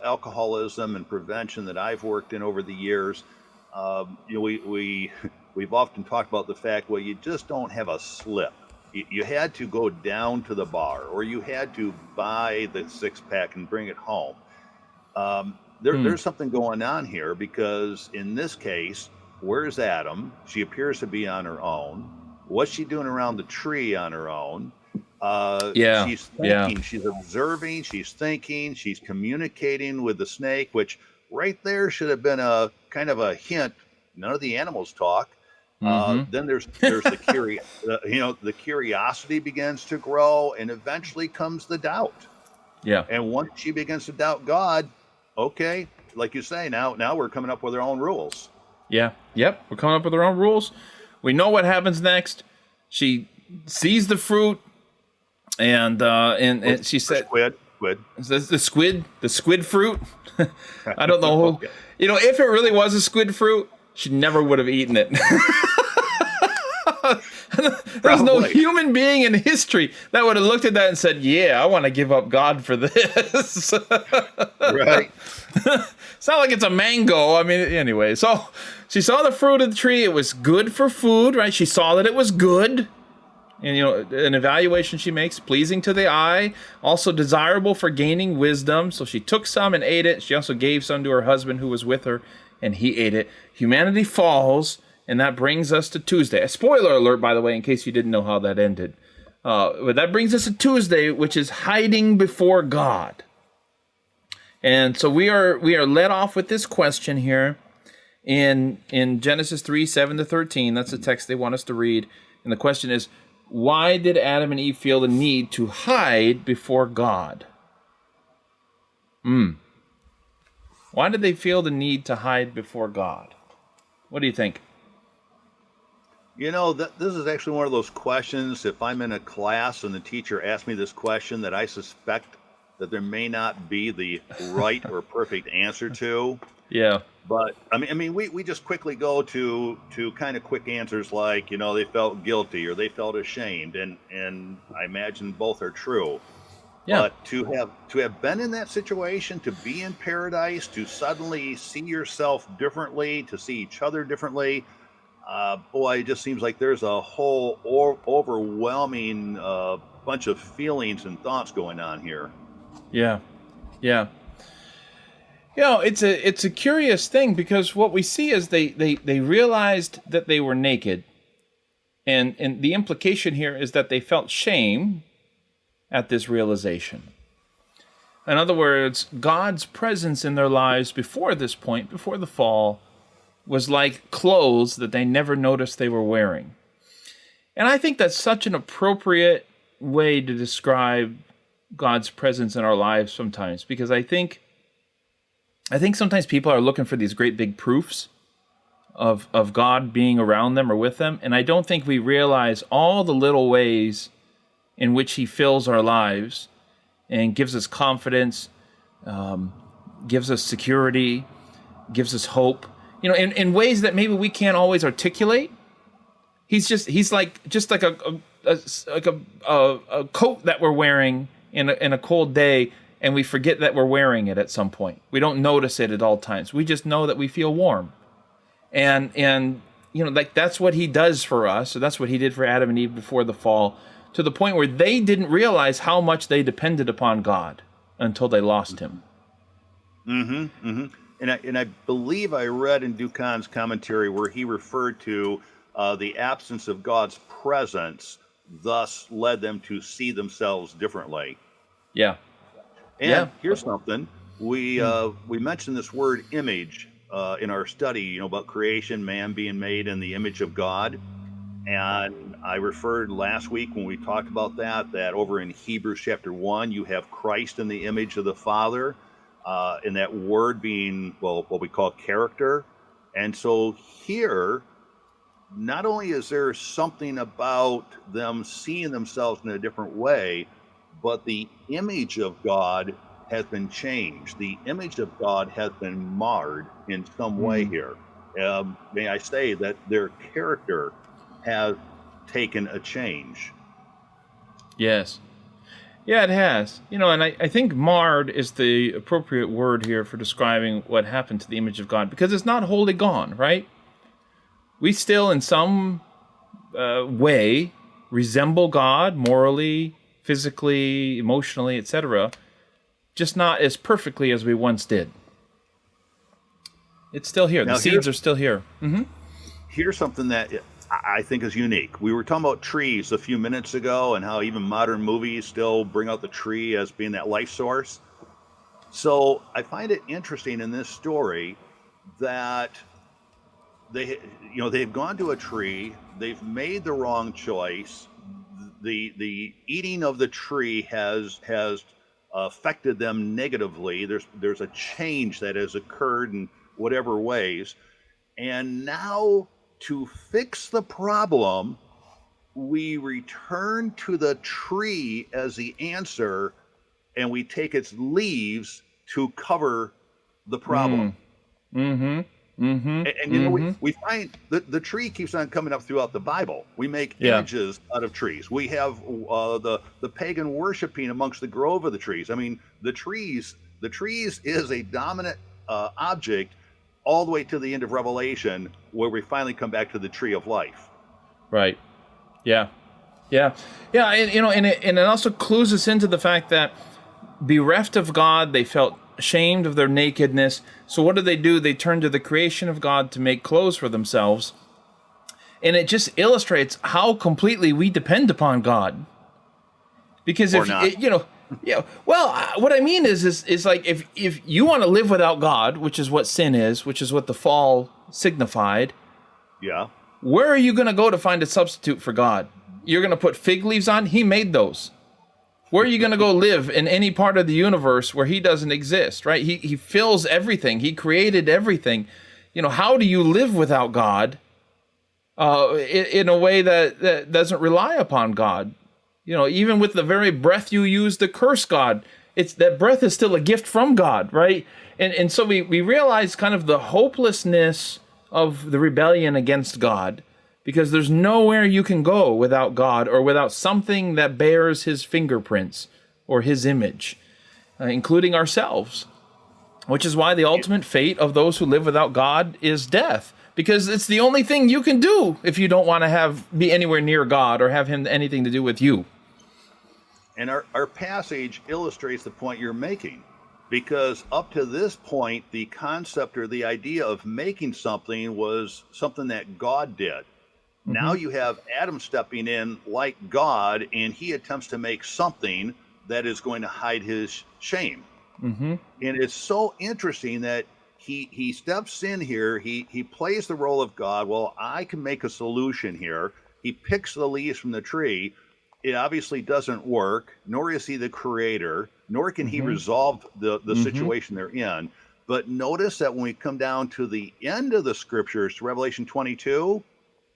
S2: alcoholism and prevention that I've worked in over the years, we've often talked about the fact, well, you just don't have a slip. You had to go down to the bar, or you had to buy the six-pack and bring it home. There's something going on here, because in this case, where's Adam? She appears to be on her own. What's she doing around the tree on her own? She's thinking, she's observing, she's thinking, she's communicating with the snake, which right there should have been a kind of a hint. None of the animals talk. Then there's the curiosity begins to grow, and eventually comes the doubt. Yeah. And once she begins to doubt God, okay, like you say, now we're coming up with our own rules.
S1: Yeah. Yep. We're coming up with our own rules. We know what happens next. She sees the fruit, and she said, "Squid." The squid fruit. I don't know. Okay. If it really was a squid fruit, she never would have eaten it. There's no
S2: Probably.
S1: human being in history that would have looked at that and said, yeah, I want to give up God for this.
S2: Right.
S1: It's not like it's a mango. I mean, anyway, so she saw the fruit of the tree. It was good for food, right? She saw that it was good. And, an evaluation she makes, pleasing to the eye, also desirable for gaining wisdom. So she took some and ate it. She also gave some to her husband who was with her, and he ate it. Humanity falls, and that brings us to Tuesday. A spoiler alert, by the way, in case you didn't know how that ended. But that brings us to Tuesday, which is hiding before God. And so we are led off with this question here in Genesis 3:7-13. That's the text they want us to read. And the question is, why did Adam and Eve feel the need to hide before God? Why did they feel the need to hide before God? What do you think?
S2: This is actually one of those questions, if I'm in a class and the teacher asks me this question that I suspect that there may not be the right or perfect answer to.
S1: Yeah.
S2: But I mean, we just quickly go to kind of quick answers like, they felt guilty or they felt ashamed, and I imagine both are true.
S1: Yeah.
S2: But to have been in that situation, to be in paradise, to suddenly see yourself differently, to see each other differently, boy, it just seems like there's a whole overwhelming bunch of feelings and thoughts going on here.
S1: Yeah. Yeah. It's a curious thing, because what we see is they realized that they were naked. And the implication here is that they felt shame at this realization. In other words, God's presence in their lives before this point, before the fall, was like clothes that they never noticed they were wearing. And I think that's such an appropriate way to describe God's presence in our lives sometimes, because I think sometimes people are looking for these great big proofs of God being around them or with them, and I don't think we realize all the little ways in which he fills our lives and gives us confidence, gives us security, gives us hope, in ways that maybe we can't always articulate. He's like a coat that we're wearing in a cold day, and we forget that we're wearing it at some point. We don't notice it at all times. We just know that we feel warm. And like that's what he does for us. So that's what he did for Adam and Eve before the fall, to the point where they didn't realize how much they depended upon God until they lost him.
S2: Mm-hmm. Mm-hmm. And I believe I read in Ducan's commentary where he referred to the absence of God's presence thus led them to see themselves differently.
S1: Yeah.
S2: And here's something. We mentioned this word image in our study, about creation, man being made in the image of God. And I referred last week when we talked about that over in Hebrews chapter 1, you have Christ in the image of the Father, and that word being, what we call character. And so here, not only is there something about them seeing themselves in a different way, but the image of God has been changed. The image of God has been marred in some way here. May I say that their character has taken a change.
S1: Yes. Yeah, it has. And I think marred is the appropriate word here for describing what happened to the image of God, because it's not wholly gone, right? We still, in some way, resemble God morally, physically, emotionally, etc., just not as perfectly as we once did. It's still here. The seeds are still here. Mm-hmm.
S2: Here's something that I think is unique. We were talking about trees a few minutes ago and how even modern movies still bring out the tree as being that life source. So I find it interesting in this story that they've gone to a tree, they've made the wrong choice. The eating of the tree has affected them negatively. There's a change that has occurred in whatever ways. And now to fix the problem, we return to the tree as the answer, and we take its leaves to cover the problem.
S1: Mm-hmm. Mm-hmm.
S2: And you know, we find the tree keeps on coming up throughout the Bible. We make images out of trees. We have the pagan worshiping amongst the grove of the trees. I mean, the trees is a dominant object all the way to the end of Revelation, where we finally come back to the tree of life.
S1: Right. Yeah. Yeah. Yeah. And, you know, and it also clues us into the fact that bereft of God, they felt ashamed of their nakedness. So what do? They turn to the creation of God to make clothes for themselves. And it just illustrates how completely we depend upon God. Because if you know, yeah, well, what I mean is like if you want to live without God, which is what sin is, which is what the fall signified.
S2: Yeah.
S1: Where are you going to go to find a substitute for God? You're going to put fig leaves on? He made those. Where are you going to go live in any part of the universe where he doesn't exist, right? He fills everything. He created everything. You know, how do you live without God in a way that doesn't rely upon God? You know, even with the very breath you use to curse God, it's that breath is still a gift from God, right? And so we realize kind of the hopelessness of the rebellion against God, because there's nowhere you can go without God or without something that bears his fingerprints or his image, including ourselves, which is why the ultimate fate of those who live without God is death, because it's the only thing you can do if you don't want to be anywhere near God or have him anything to do with you.
S2: And our passage illustrates the point you're making, because up to this point, the concept or the idea of making something was something that God did. Mm-hmm. Now you have Adam stepping in like God, and he attempts to make something that is going to hide his shame. Mm-hmm. And it's so interesting that he steps in here. He plays the role of God. Well, I can make a solution here. He picks the leaves from the tree. It obviously doesn't work, nor is he the creator, nor can he resolve the situation they're in. But notice that when we come down to the end of the scriptures, to Revelation 22,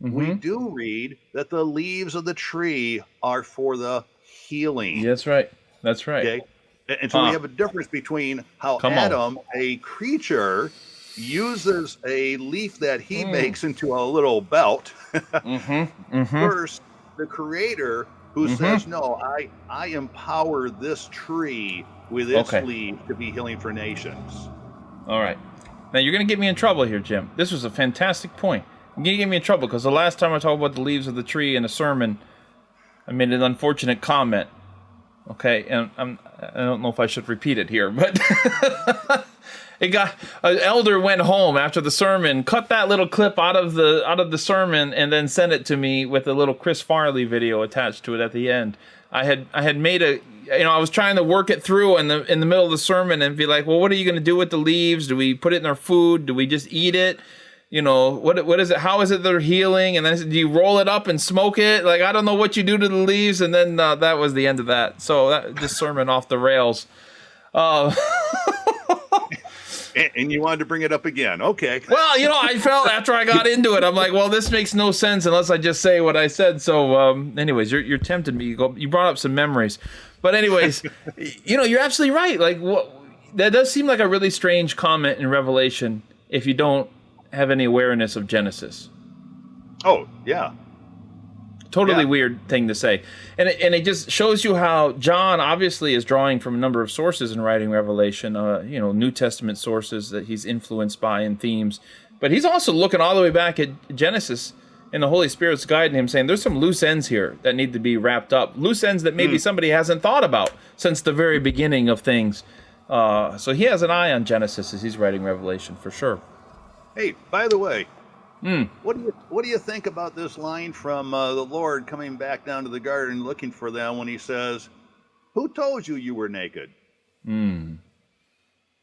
S2: we do read that the leaves of the tree are for the healing.
S1: That's right. That's right.
S2: Okay? And so we have a difference between how Adam, a creature, uses a leaf that he makes into a little belt, versus the creator who says, no, I empower this tree with its leaves to be healing for nations.
S1: All right. Now, you're going to get me in trouble here, Jim. This was a fantastic point. You're going to get me in trouble because the last time I talked about the leaves of the tree in a sermon, I made an unfortunate comment. Okay, and I don't know if I should repeat it here, but an elder went home after the sermon, cut that little clip out of the sermon, and then sent it to me with a little Chris Farley video attached to it at the end. I had made I was trying to work it through in the middle of the sermon and be like, well, what are you going to do with the leaves? Do we put it in our food? Do we just eat it? You know, what is it? How is it they're healing? And then do you roll it up and smoke it? Like, I don't know what you do to the leaves. And then that was the end of that. So this sermon off the rails.
S2: And you wanted to bring it up again. Okay.
S1: Well, I felt after I got into it, I'm like, well, this makes no sense unless I just say what I said. So anyways, you're tempting me. You brought up some memories. But anyways, you're absolutely right. Like, that does seem like a really strange comment in Revelation if you don't have any awareness of Genesis.
S2: Oh, yeah.
S1: Totally weird thing to say. And it just shows you how John obviously is drawing from a number of sources in writing Revelation, New Testament sources that he's influenced by and themes. But he's also looking all the way back at Genesis, and the Holy Spirit's guiding him, saying there's some loose ends here that need to be wrapped up. Loose ends that maybe somebody hasn't thought about since the very beginning of things. So he has an eye on Genesis as he's writing Revelation, for sure.
S2: Hey, by the way, what do you think about this line from the Lord coming back down to the garden looking for them when he says, "Who told you you were naked?" Who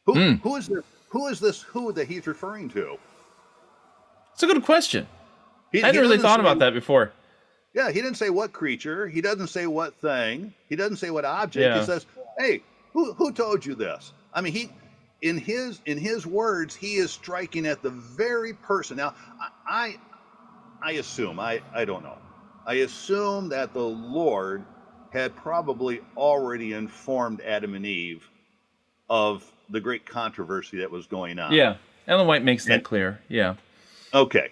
S2: is this who that he's referring to?
S1: It's a good question. I hadn't really thought about that before.
S2: Yeah, he didn't say what creature. He doesn't say what thing. He doesn't say what object.
S1: Yeah.
S2: He says, "Hey, who told you this?" I mean, in his words, he is striking at the very person. Now, I assume, I don't know. I assume that the Lord had probably already informed Adam and Eve of the great controversy that was going on.
S1: Yeah. Ellen White makes that clear. Yeah.
S2: Okay.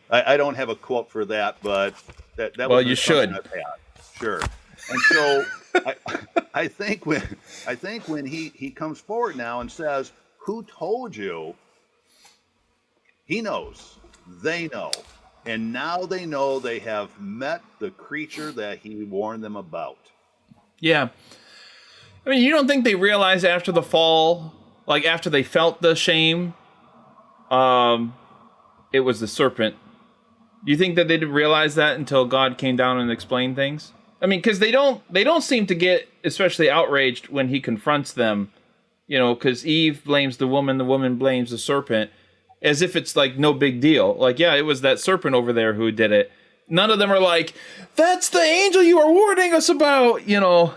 S2: I don't have a quote for that, but that
S1: Well,
S2: was
S1: you should.
S2: I've had. Sure. And so I think when he comes forward now and says, "Who told you?" He knows. They know. And now they know they have met the creature that he warned them about.
S1: Yeah. I mean, you don't think they realized after the fall, like after they felt the shame, it was the serpent. Do you think that they didn't realize that until God came down and explained things? I mean, because they don't seem to get especially outraged when he confronts them, because Eve blames the woman blames the serpent, as if it's like no big deal. Like, yeah, it was that serpent over there who did it. None of them are like, that's the angel you were warning us about, You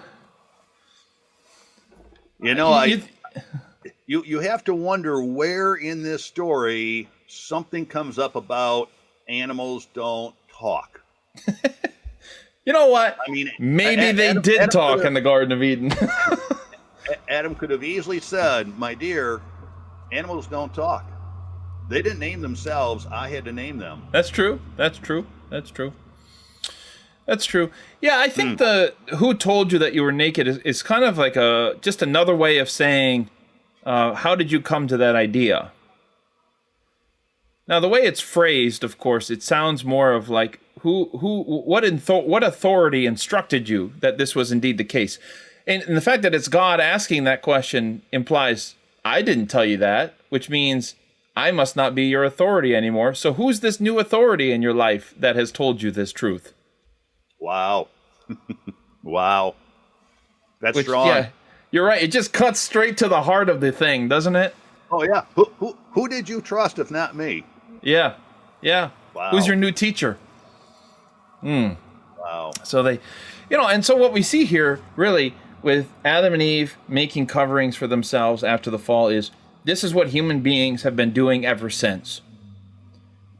S2: have to wonder where in this story something comes up about animals don't talk.
S1: You know what?
S2: I mean,
S1: maybe they did talk in the Garden of Eden.
S2: Adam could have easily said, "My dear, animals don't talk. They didn't name themselves. I had to name them."
S1: That's true. Yeah, I think the "who told you that you were naked" is kind of like just another way of saying, how did you come to that idea? Now, the way it's phrased, of course, it sounds more of like, what authority instructed you that this was indeed the case? And the fact that it's God asking that question implies, I didn't tell you that, which means I must not be your authority anymore. So who's this new authority in your life that has told you this truth?
S2: Wow. Wow. That's strong.
S1: Yeah, you're right. It just cuts straight to the heart of the thing, doesn't it?
S2: Oh, yeah. Who did you trust if not me?
S1: Yeah.
S2: Wow.
S1: Who's your new teacher?
S2: Wow.
S1: So and so what we see here, really, with Adam and Eve making coverings for themselves after the fall is, this is what human beings have been doing ever since.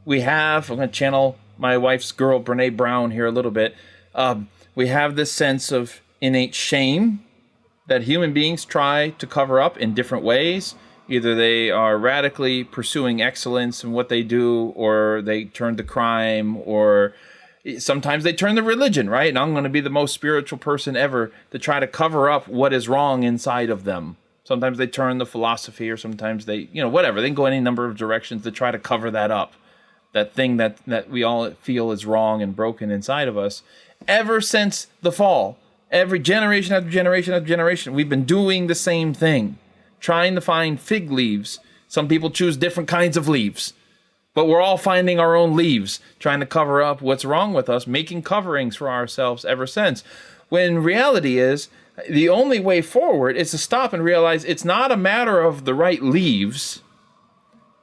S1: I'm going to channel my wife's girl, Brene Brown, here a little bit. We have this sense of innate shame that human beings try to cover up in different ways. Either they are radically pursuing excellence in what they do, or they turn to crime, or sometimes they turn to religion, right? And I'm going to be the most spiritual person ever to try to cover up what is wrong inside of them. Sometimes they turn to philosophy, or sometimes they, whatever. They can go any number of directions to try to cover that up. That thing that we all feel is wrong and broken inside of us. Ever since the fall, every generation after generation after generation, we've been doing the same thing. Trying to find fig leaves. Some people choose different kinds of leaves. But we're all finding our own leaves, trying to cover up what's wrong with us, making coverings for ourselves ever since. When reality is, the only way forward is to stop and realize it's not a matter of the right leaves.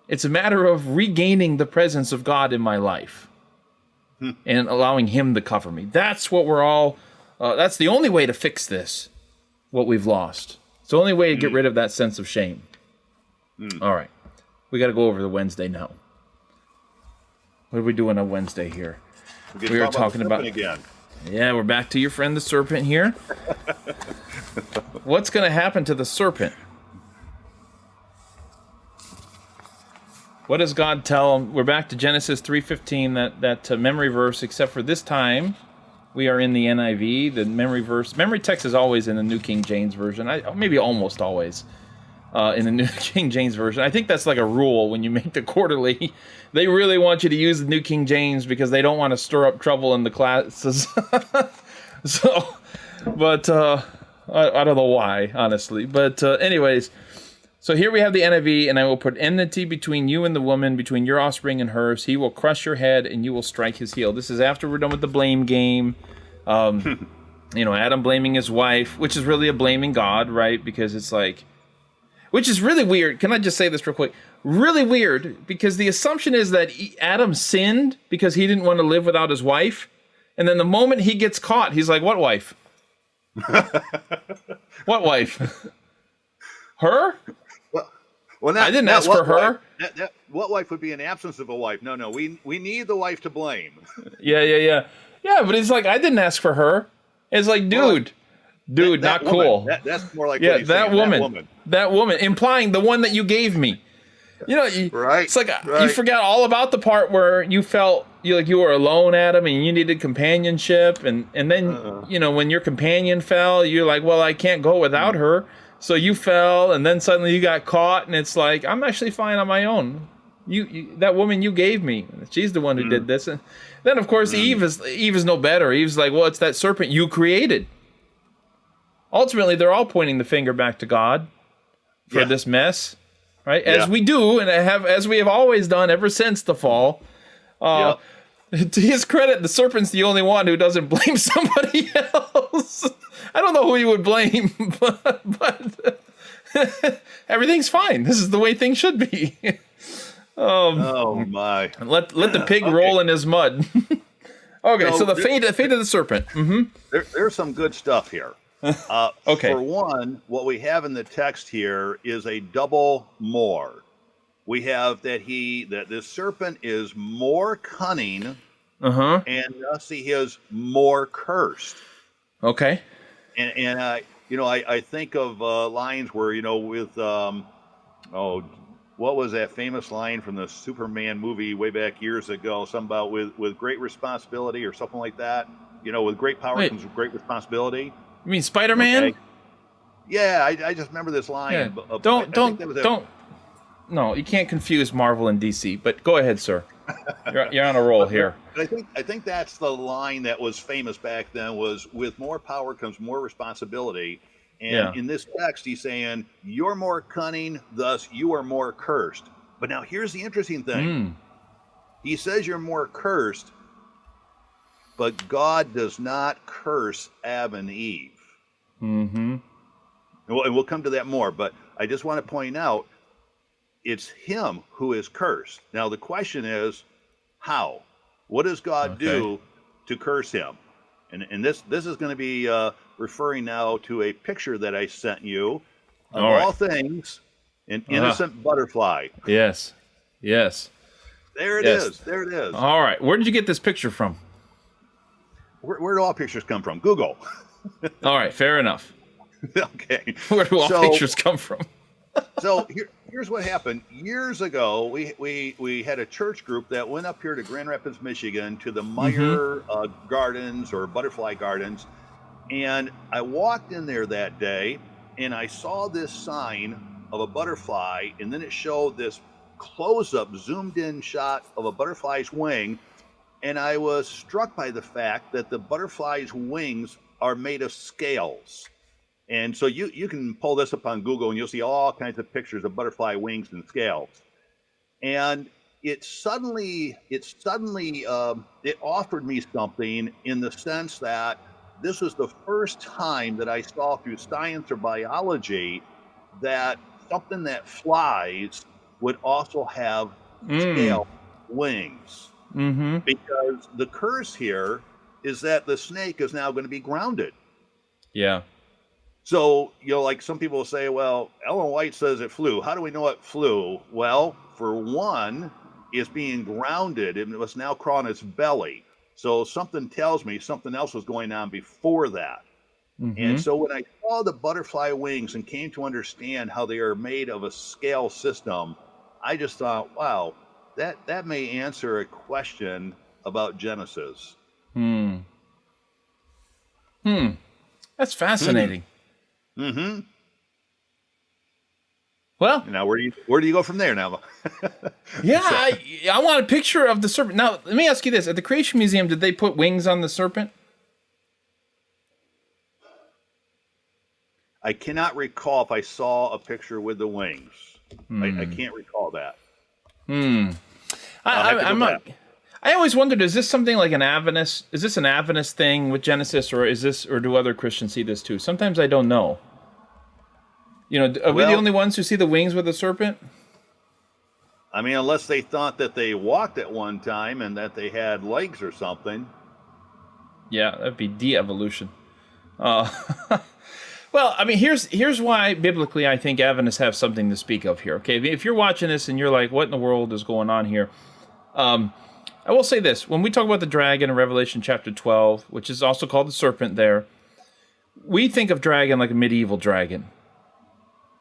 S1: It's a matter of regaining the presence of God in my life. And allowing Him to cover me. That's what we're all, that's the only way to fix this, what we've lost. It's the only way to get rid of that sense of shame. All right. We got to go over the Wednesday now. What are we doing on Wednesday here?
S2: We were talking about again.
S1: Yeah, we're back to your friend the serpent here. What's going to happen to the serpent? What does God tell him? We're back to Genesis 3:15, that memory verse, except for this time we are in the NIV. The memory text is always in the New King James Version. Maybe almost always in the New King James Version. I think that's like a rule when you make the quarterly. They really want you to use the New King James because they don't want to stir up trouble in the classes. But I don't know why, honestly. But anyways, so here we have the NIV, and I will put enmity between you and the woman, between your offspring and hers. He will crush your head, and you will strike his heel. This is after we're done with the blame game. Adam blaming his wife, which is really a blaming God, right? Because it's like, which is really weird. Can I just say this real quick? Really weird, because the assumption is that Adam sinned because he didn't want to live without his wife. And then the moment he gets caught, he's like, what wife? What wife? Her?
S2: Well,
S1: I didn't ask for her.
S2: What wife would be an absence of a wife? No. We need the wife to blame.
S1: Yeah. Yeah, but it's like, I didn't ask for her. It's like, dude, not
S2: woman,
S1: cool.
S2: That's more like
S1: that woman, implying the one that you gave me.
S2: Right.
S1: It's like you
S2: right.
S1: forgot all about the part where you felt you were alone, Adam, and you needed companionship, and then when your companion fell, you're like, well, I can't go without her, so you fell, and then suddenly you got caught, and it's like, I'm actually fine on my own. You that woman you gave me, she's the one who did this, and then of course Eve is no better. Eve's like, well, it's that serpent you created. Ultimately, they're all pointing the finger back to God for this mess. Right, as we do, and as we have always done ever since the fall. To his credit, the serpent's the only one who doesn't blame somebody else. I don't know who he would blame, but everything's fine. This is the way things should be.
S2: Oh my!
S1: Let the pig roll in his mud. Okay, so the fate of the serpent. Mm-hmm.
S2: There's some good stuff here.
S1: Okay.
S2: For one, what we have in the text here is a double more. We have that this serpent is more cunning, and thus he is more cursed.
S1: Okay.
S2: And I think of lines where with what was that famous line from the Superman movie way back years ago? Something about with great responsibility or something like that. With great power comes great responsibility.
S1: You mean Spider-Man?
S2: Okay. Yeah, I just remember this line.
S1: Yeah. Don't. No, you can't confuse Marvel and DC. But go ahead, sir. You're on a roll here.
S2: But I think that's the line that was famous back then. Was with more power comes more responsibility. And in this text, he's saying you're more cunning, thus you are more cursed. But now here's the interesting thing. He says you're more cursed, but God does not curse Adam and Eve. Mm-hmm. And we'll come to that more, but I just want to point out it's him who is cursed. Now the question is, how? What does God do to curse him? And this is going to be referring now to a picture that I sent you. Of all things, an innocent butterfly.
S1: Yes.
S2: There it is. There it is.
S1: All right. Where did you get this picture from?
S2: Where do all pictures come from? Google.
S1: All right, fair enough.
S2: Okay.
S1: Where do all pictures come from?
S2: So here's what happened. Years ago, we had a church group that went up here to Grand Rapids, Michigan, to the Meyer Gardens or Butterfly Gardens. And I walked in there that day, and I saw this sign of a butterfly, and then it showed this close-up, zoomed-in shot of a butterfly's wing. And I was struck by the fact that the butterfly's wings are made of scales. And so you can pull this up on Google and you'll see all kinds of pictures of butterfly wings and scales. And it offered me something in the sense that this was the first time that I saw through science or biology that something that flies would also have scale wings. Mm-hmm. Because the curse here is that the snake is now going to be grounded.
S1: Yeah.
S2: So, like some people say, well, Ellen White says it flew. How do we know it flew? Well, for one, it's being grounded. It must now crawl on its belly. So something tells me something else was going on before that. Mm-hmm. And so when I saw the butterfly wings and came to understand how they are made of a scale system, I just thought, wow, that may answer a question about Genesis.
S1: That's fascinating.
S2: Mm-hmm.
S1: Well,
S2: now where do you go from there now?
S1: Yeah, I want a picture of the serpent. Now, let me ask you this: at the Creation Museum, did they put wings on the serpent?
S2: I cannot recall if I saw a picture with the wings. I can't recall that.
S1: I'm not. I always wondered: is this something like an Adventist? Is this an Adventist thing with Genesis, or do other Christians see this too? Sometimes I don't know. Are we the only ones who see the wings with the serpent?
S2: I mean, unless they thought that they walked at one time and that they had legs or something.
S1: Yeah, that'd be de-evolution. Well, I mean, here's why biblically I think Adventists have something to speak of here. Okay, if you're watching this and you're like, "What in the world is going on here?" I will say this: when we talk about the dragon in Revelation chapter 12, which is also called the serpent, we think of dragon like a medieval dragon.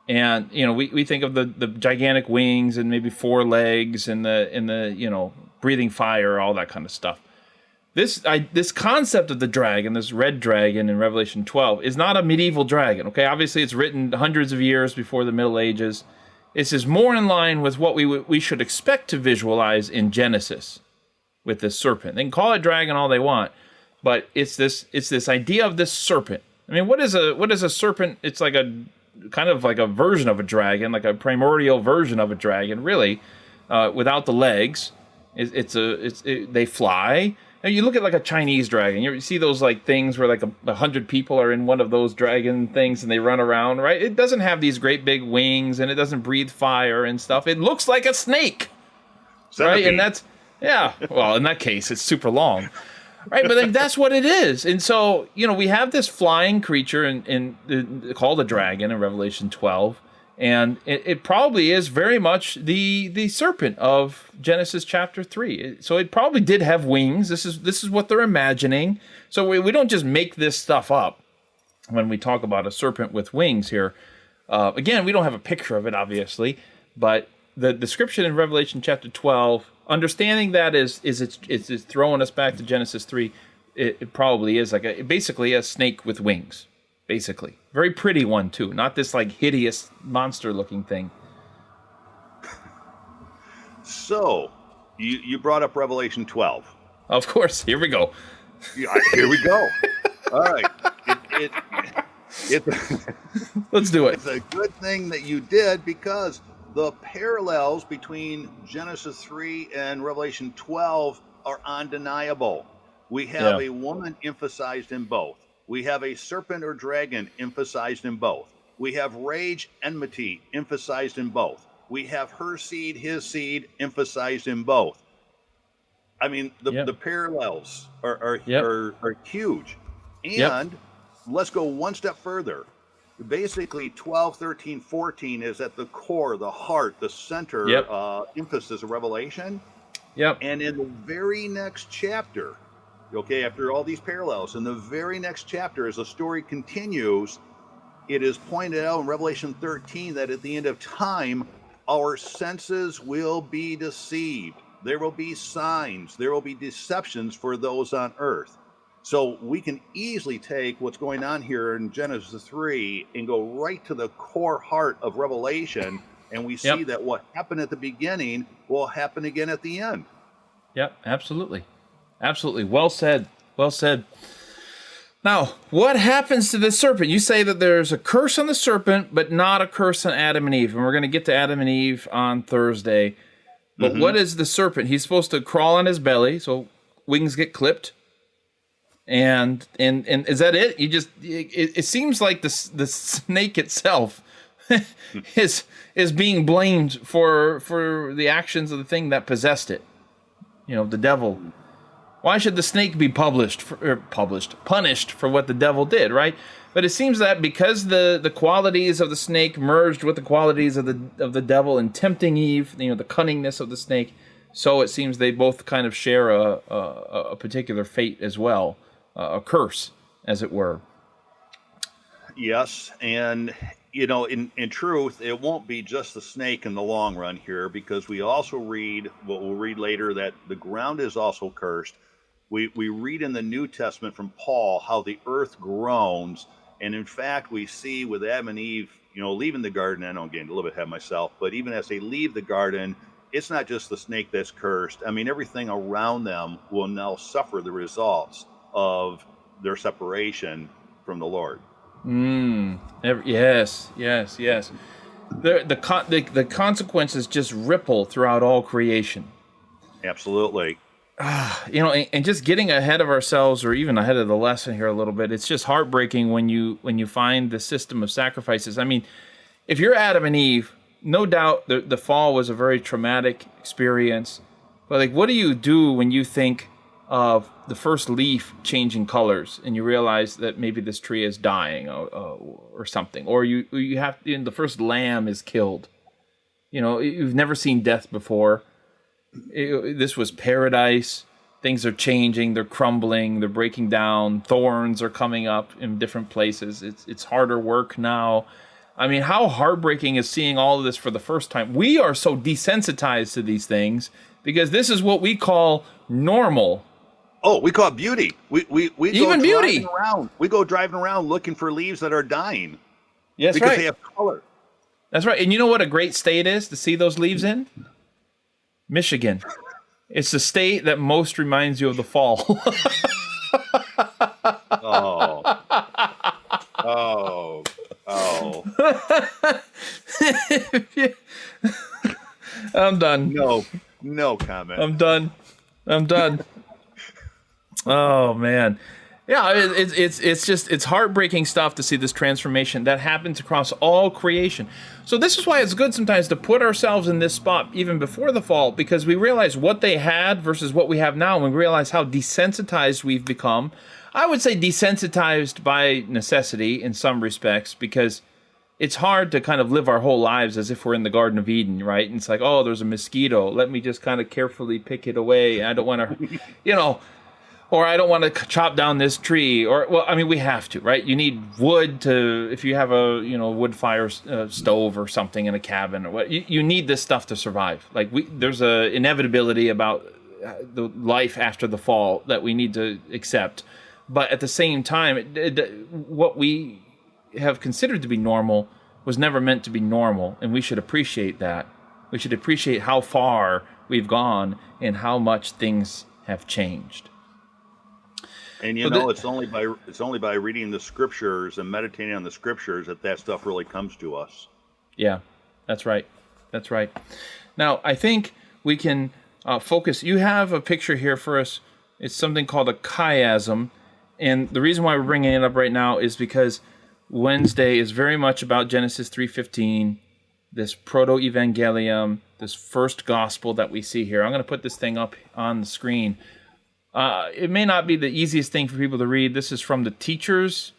S1: And we think of the gigantic wings and maybe 4 legs and the breathing fire, all that kind of stuff. This concept of the dragon, this red dragon in Revelation 12, is not a medieval dragon. Okay, obviously it's written hundreds of years before the Middle Ages. This is more in line with what we should expect to visualize in Genesis with this serpent. They can call it dragon all they want, but it's this idea of this serpent. I mean, what is a serpent? It's like a kind of like a version of a dragon, like a primordial version of a dragon, really, without the legs. They fly. And you look at like a Chinese dragon. You see those like things where like 100 people are in one of those dragon things and they run around, right? It doesn't have these great big wings and it doesn't breathe fire and stuff. It looks like a snake, right? And that's well, in that case, it's super long. Right, but like, that's what it is. And so, we have this flying creature called a dragon in Revelation 12, and it probably is very much the serpent of Genesis chapter 3. So it probably did have wings. This is what they're imagining. So we don't just make this stuff up when we talk about a serpent with wings here. Again, we don't have a picture of it, obviously, but the description in Revelation chapter 12, understanding that it's throwing us back to Genesis 3, it probably is like basically a snake with wings, basically. Very pretty one, too. Not this like hideous monster-looking thing.
S2: So, you brought up Revelation 12.
S1: Of course. Here we go.
S2: Yeah, here we go. All right.
S1: Let's do it.
S2: It's a good thing that you did, because the parallels between Genesis 3 and Revelation 12 are undeniable. We have a woman emphasized in both. We have a serpent or dragon emphasized in both. We have rage, enmity emphasized in both. We have her seed, his seed emphasized in both. I mean, the parallels are huge. And let's go one step further. Basically, 12, 13, 14 is at the core, the heart, the center emphasis of Revelation.
S1: Yep.
S2: And in the very next chapter, after all these parallels, in the very next chapter, as the story continues, it is pointed out in Revelation 13 that at the end of time, our senses will be deceived. There will be signs. There will be deceptions for those on earth. So we can easily take what's going on here in Genesis 3 and go right to the core heart of Revelation, and we see that what happened at the beginning will happen again at the end.
S1: Yep, absolutely. Absolutely. Well said. Well said. Now, what happens to the serpent? You say that there's a curse on the serpent, but not a curse on Adam and Eve. And we're going to get to Adam and Eve on Thursday. But what is the serpent? He's supposed to crawl on his belly, so wings get clipped. And is that it? It seems like the snake itself is being blamed for the actions of the thing that possessed it. The devil. Why should the snake be punished for what the devil did, right? But it seems that because the qualities of the snake merged with the qualities of the devil in tempting Eve, the cunningness of the snake, so it seems they both kind of share a particular fate as well. A curse, as it were. Yes,
S2: and in truth, it won't be just the snake in the long run here, because we also read what we'll read later, that the ground is also cursed. We read in the New Testament from Paul how the earth groans, and in fact we see with Adam and Eve, leaving the garden. I know I'm getting a little bit ahead of myself, but even as they leave the garden, it's not just the snake that's cursed. I mean, everything around them will now suffer the results of their separation from the Lord.
S1: Yes. The consequences just ripple throughout all creation.
S2: Absolutely.
S1: And just getting ahead of ourselves, or even ahead of the lesson here a little bit, it's just heartbreaking when you find the system of sacrifices. I mean, if you're Adam and Eve, no doubt the fall was a very traumatic experience. But like, what do you do when you think of the first leaf changing colors and you realize that maybe this tree is dying or something, or you have the first lamb is killed? You've never seen death before. This was paradise. Things are changing. They're crumbling. They're breaking down. Thorns are coming up in different places. It's harder work now. I mean, how heartbreaking is seeing all of this for the first time? We are so desensitized to these things because this is what we call normal.
S2: Oh, we call it beauty. We go
S1: Even beauty.
S2: driving around. We go driving around looking for leaves that are dying.
S1: Yes,
S2: because
S1: right.
S2: they have color.
S1: That's right. And you know what a great state is to see those leaves in? Michigan. It's the state that most reminds you of the fall.
S2: Oh. Oh. Oh.
S1: I'm done.
S2: No comment.
S1: I'm done. Oh man. Yeah, it's heartbreaking stuff to see this transformation that happens across all creation. So this is why it's good sometimes to put ourselves in this spot even before the fall, because we realize what they had versus what we have now, and we realize how desensitized we've become. I would say desensitized by necessity in some respects, because it's hard to kind of live our whole lives as if we're in the Garden of Eden, right? And it's like, oh, there's a mosquito. Let me just kind of carefully pick it away. I don't want to, or I don't want to chop down this tree. Or, well, I mean, we have to, right? You need wood to, if you have a, wood fire stove or something in a cabin, or what, you need this stuff to survive. Like, there's a inevitability about the life after the fall that we need to accept. But at the same time, what we have considered to be normal was never meant to be normal, and we should appreciate that. We should appreciate how far we've gone and how much things have changed.
S2: And it's only by reading the scriptures and meditating on the scriptures that stuff really comes to us.
S1: Yeah, that's right. Now, I think we can focus. You have a picture here for us. It's something called a chiasm, and the reason why we're bringing it up right now is because Wednesday is very much about Genesis 3:15, this Proto-Evangelium, this first gospel that we see here. I'm going to put this thing up on the screen. It may not be the easiest thing for people to read. This is from the teacher's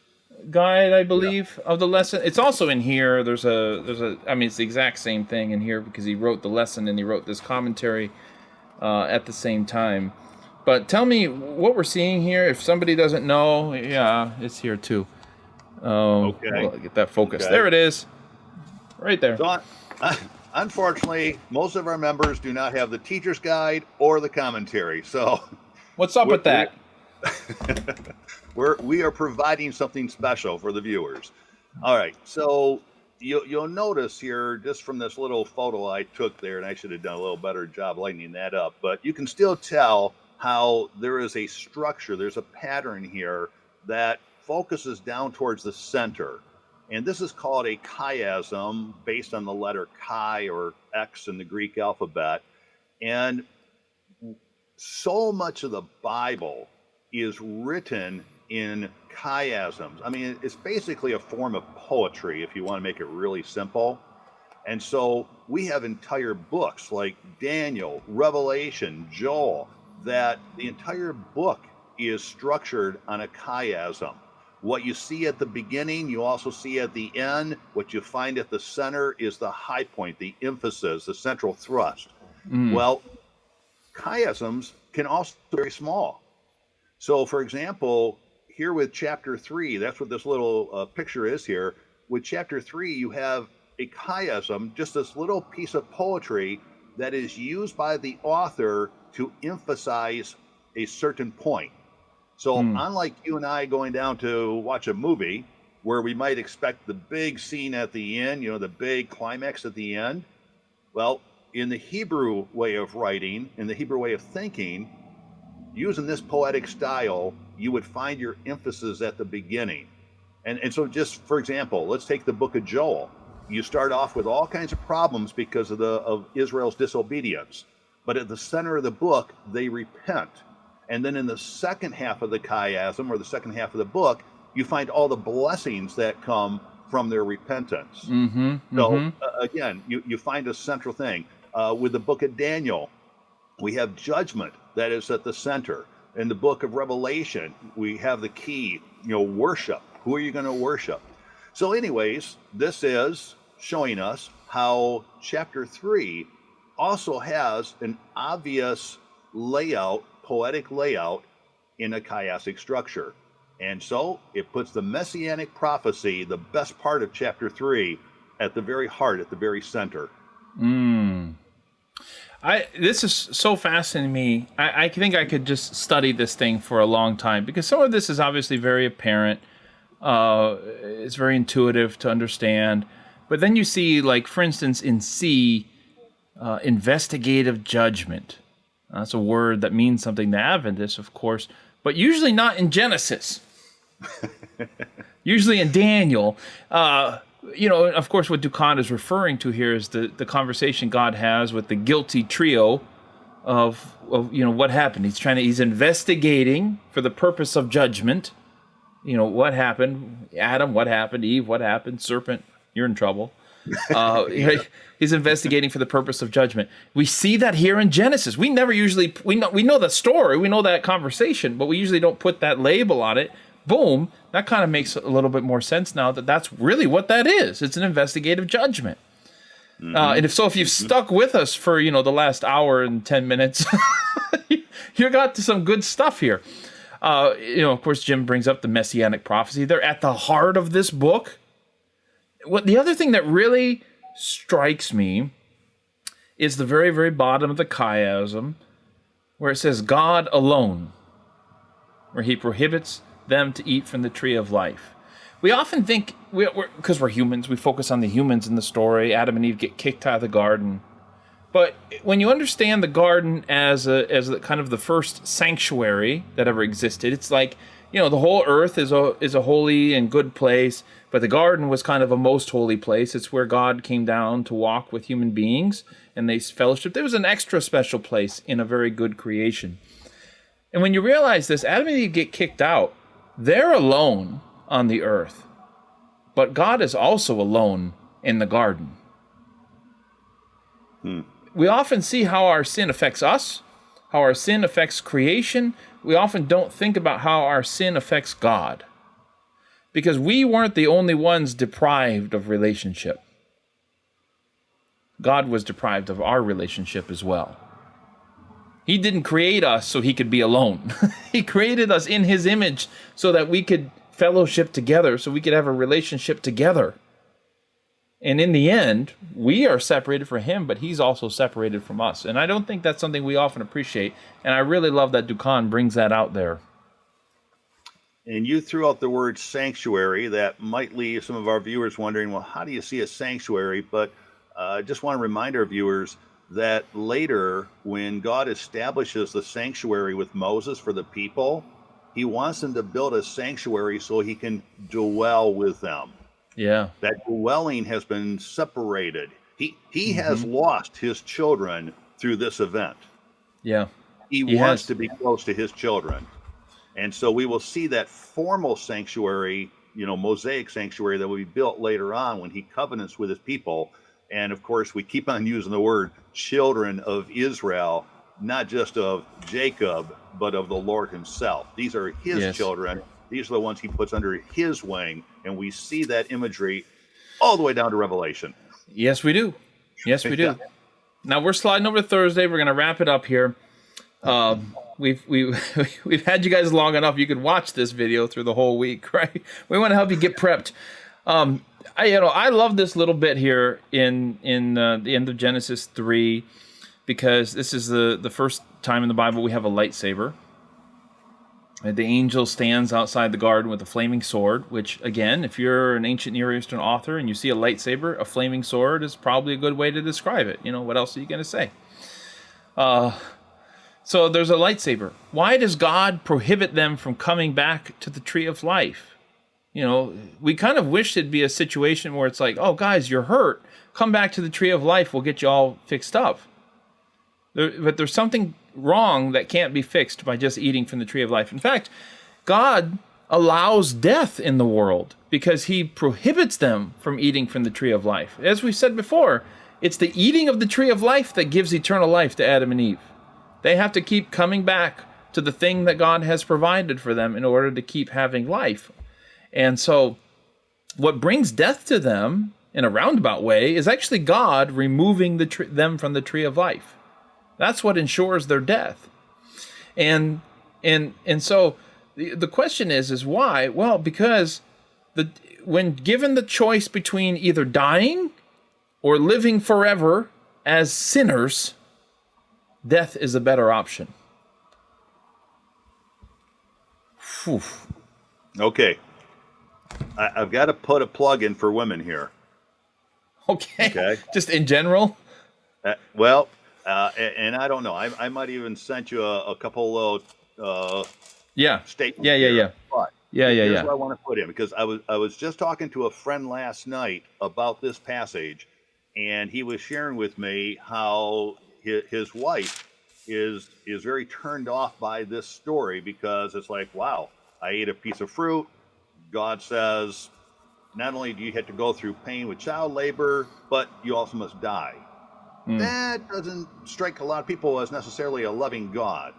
S1: guide, I believe, of the lesson. It's also in here. It's the exact same thing in here because he wrote the lesson and he wrote this commentary at the same time. But tell me what we're seeing here. If somebody doesn't know, yeah, it's here too. Okay. Well, get that focus. Okay. There it is. Right there.
S2: So, unfortunately, most of our members do not have the teacher's guide or the commentary. So,
S1: what's up with that?
S2: We are providing something special for the viewers. All right. So you'll notice here, just from this little photo I took there, and I should have done a little better job lighting that up, but you can still tell how there is a structure. There's a pattern here that focuses down towards the center. And this is called a chiasm based on the letter chi or X in the Greek alphabet. And so much of the Bible is written in chiasms. I mean, it's basically a form of poetry if you want to make it really simple. And so we have entire books like Daniel, Revelation, Joel, that the entire book is structured on a chiasm. What you see at the beginning, you also see at the end. What you find at the center is the high point, the emphasis, the central thrust. Well, chiasms can also be very small. So, for example, here with chapter 3, that's what this little picture is here. With chapter 3, you have a chiasm, just this little piece of poetry that is used by the author to emphasize a certain point. So unlike you and I going down to watch a movie where we might expect the big scene at the end, the big climax at the end, well, in the Hebrew way of writing, in the Hebrew way of thinking, using this poetic style, you would find your emphasis at the beginning. And so just for example, let's take the book of Joel. You start off with all kinds of problems because of Israel's disobedience. But at the center of the book, they repent. And then in the second half of the chiasm, or the second half of the book, you find all the blessings that come from their repentance. Again, you find a central thing. With the book of Daniel, we have judgment that is at the center. In the book of Revelation, we have the key, worship. Who are you going to worship? So anyways, this is showing us how chapter 3 also has an obvious layout, poetic layout in a chiastic structure. And so it puts the messianic prophecy, the best part of chapter 3, at the very heart, at the very center.
S1: This is so fascinating to me. I think I could just study this thing for a long time, because some of this is obviously very apparent. It's very intuitive to understand. But then you see, like, for instance, in C, investigative judgment. That's a word that means something to Adventists, of course, but usually not in Genesis. Usually in Daniel. Of course, what Ducant is referring to here is the conversation God has with the guilty trio of what happened. He's investigating for the purpose of judgment. What happened? Adam, what happened? Eve, what happened? Serpent, you're in trouble. He's investigating for the purpose of judgment. We see that here in Genesis. We never usually, we know the story, we know that conversation, but we usually don't put that label on it. Boom, that kind of makes a little bit more sense now that that's really what that is. It's an investigative judgment. And if you've stuck with us for, the last hour and 10 minutes, you got to some good stuff here. Of course, Jim brings up the Messianic prophecy. They're at the heart of this book. The other thing that really strikes me is the very, very bottom of the chiasm, where it says God alone, where he prohibits them to eat from the tree of life. We often think, because we're humans, we focus on the humans in the story. Adam and Eve get kicked out of the garden. But when you understand the garden as a kind of the first sanctuary that ever existed, it's like, the whole earth is a holy and good place, but the garden was kind of a most holy place. It's where God came down to walk with human beings, and they fellowshiped. There was an extra special place in a very good creation. And when you realize this, Adam and Eve get kicked out. They're alone on the earth, but God is also alone in the garden. We often see how our sin affects us, how our sin affects creation. We often don't think about how our sin affects God, because we weren't the only ones deprived of relationship. God was deprived of our relationship as well. He didn't create us so he could be alone. He created us in his image so that we could fellowship together, so we could have a relationship together. And in the end, we are separated from him, but he's also separated from us. And I don't think that's something we often appreciate. And I really love that Ducant brings that out there.
S2: And you threw out the word sanctuary. That might leave some of our viewers wondering, well, how do you see a sanctuary? But I just want to remind our viewers that later, when God establishes the sanctuary with Moses for the people, he wants them to build a sanctuary so he can dwell with them.
S1: Yeah.
S2: That dwelling has been separated. He has lost his children through this event.
S1: Yeah.
S2: He wants to be close to his children. And so we will see that formal sanctuary, Mosaic sanctuary that will be built later on when he covenants with his people. And of course, we keep on using the word children of Israel, not just of Jacob, but of the Lord himself. These are his children. These are the ones he puts under his wing. And we see that imagery all the way down to Revelation.
S1: Yes, we do. Yes, we do. Now we're sliding over to Thursday. We're going to wrap it up here. We've had you guys long enough. You could watch this video through the whole week, right? We want to help you get prepped. I love this little bit here in the end of Genesis 3, because this is the first time in the Bible we have a lightsaber. The angel stands outside the garden with a flaming sword, which, again, if you're an ancient Near Eastern author and you see a lightsaber, a flaming sword is probably a good way to describe it. What else are you going to say? So there's a lightsaber. Why does God prohibit them from coming back to the tree of life? We kind of wish it'd be a situation where it's like, oh, guys, you're hurt. Come back to the tree of life. We'll get you all fixed up. But there's something wrong that can't be fixed by just eating from the tree of life. In fact, God allows death in the world because he prohibits them from eating from the tree of life. As we said before, it's the eating of the tree of life that gives eternal life to Adam and Eve. They have to keep coming back to the thing that God has provided for them in order to keep having life. And so what brings death to them in a roundabout way is actually God removing them from the tree of life. That's what ensures their death. And so the question is why? Well, because when given the choice between either dying or living forever as sinners, death is a better option. Whew.
S2: Okay. I've got to put a plug in for women here.
S1: Okay. Just in general?
S2: And I don't know. I might even sent you a couple of statements.
S1: Yeah.
S2: But here's what I want to put in, because I was just talking to a friend last night about this passage, and he was sharing with me how his wife is very turned off by this story, because it's like, wow, I ate a piece of fruit. God says, not only do you have to go through pain with child labor, but you also must die. That doesn't strike a lot of people as necessarily a loving God.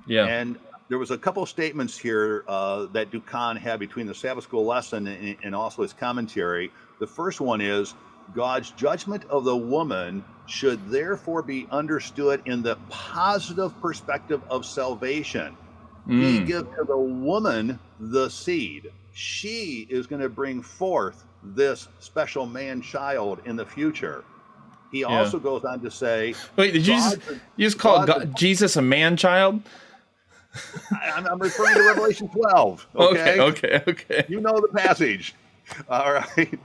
S1: Yeah.
S2: And there was a couple of statements here that Dukan had between the Sabbath School lesson and also his commentary. The first one is, God's judgment of the woman should therefore be understood in the positive perspective of salvation. He gives to the woman the seed. She is going to bring forth this special man-child in the future. He also goes on to say...
S1: Wait, did you just call Jesus a man-child?
S2: I'm referring to Revelation 12.
S1: Okay.
S2: You know the passage. All right.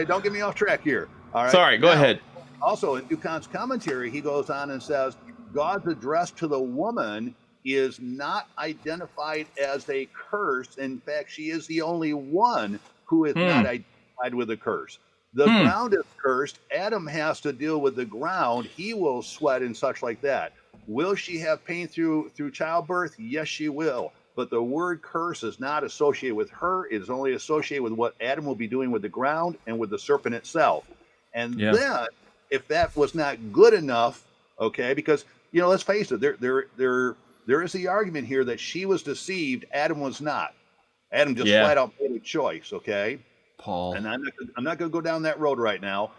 S2: Don't get me off track here. All right.
S1: Sorry, go ahead.
S2: Also, in Dukan's commentary, he goes on and says, God's address to the woman is not identified as a curse. In fact, she is the only one who is not identified with a curse. The ground is cursed. Adam has to deal with the ground. He will sweat and such like that. Will she have pain through childbirth? Yes, she will. But the word curse is not associated with her. It is only associated with what Adam will be doing with the ground and with the serpent itself. And then, if that was not good enough, okay, because, let's face it, there is the argument here that she was deceived, Adam was not. Adam just flat out made a choice, okay?
S1: Paul.
S2: And I'm not going to go down that road right now,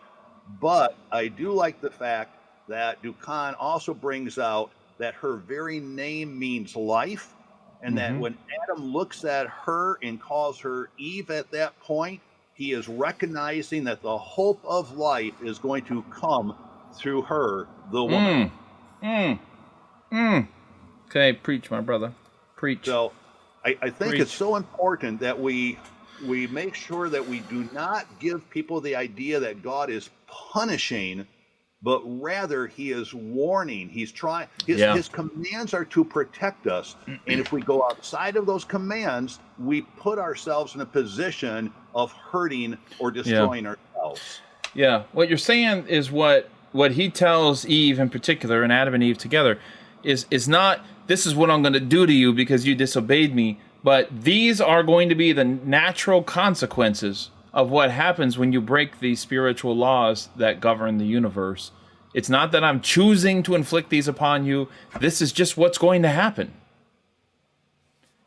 S2: but I do like the fact that Dukan also brings out that her very name means life, and that when Adam looks at her and calls her Eve at that point, he is recognizing that the hope of life is going to come through her, the woman.
S1: Okay, preach, my brother. Preach.
S2: So I think it's so important that we make sure that we do not give people the idea that God is punishing, but rather he is warning. He's trying. His commands are to protect us. And if we go outside of those commands, we put ourselves in a position of hurting or destroying ourselves.
S1: Yeah. What you're saying is what he tells Eve in particular, and Adam and Eve together, is not, this is what I'm going to do to you because you disobeyed me, but these are going to be the natural consequences of what happens when you break the spiritual laws that govern the universe. It's not that I'm choosing to inflict these upon you. This is just what's going to happen.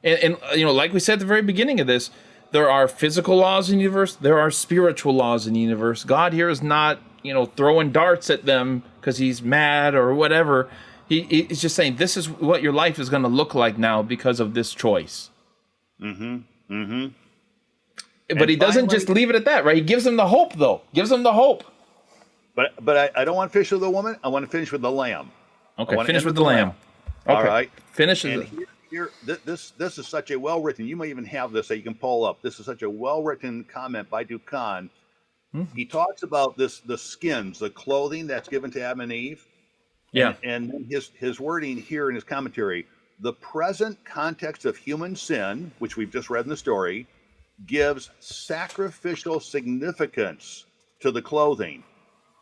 S1: And like we said at the very beginning of this, there are physical laws in the universe. There are spiritual laws in the universe. God here is not, throwing darts at them because he's mad or whatever. He's just saying, this is what your life is going to look like now because of this choice. But he doesn't just leave it at that, right? He gives them the hope, though. Gives them the hope.
S2: But I don't want to finish with the woman. I want to finish with the lamb.
S1: Okay, finish with the lamb. Okay.
S2: All right.
S1: Finish.
S2: This is such a well-written, you might even have this that you can pull up. This is such a well-written comment by Dukan. He talks about the skins, the clothing that's given to Adam and Eve.
S1: Yeah.
S2: And his wording here in his commentary, the present context of human sin, which we've just read in the story, gives sacrificial significance to the clothing.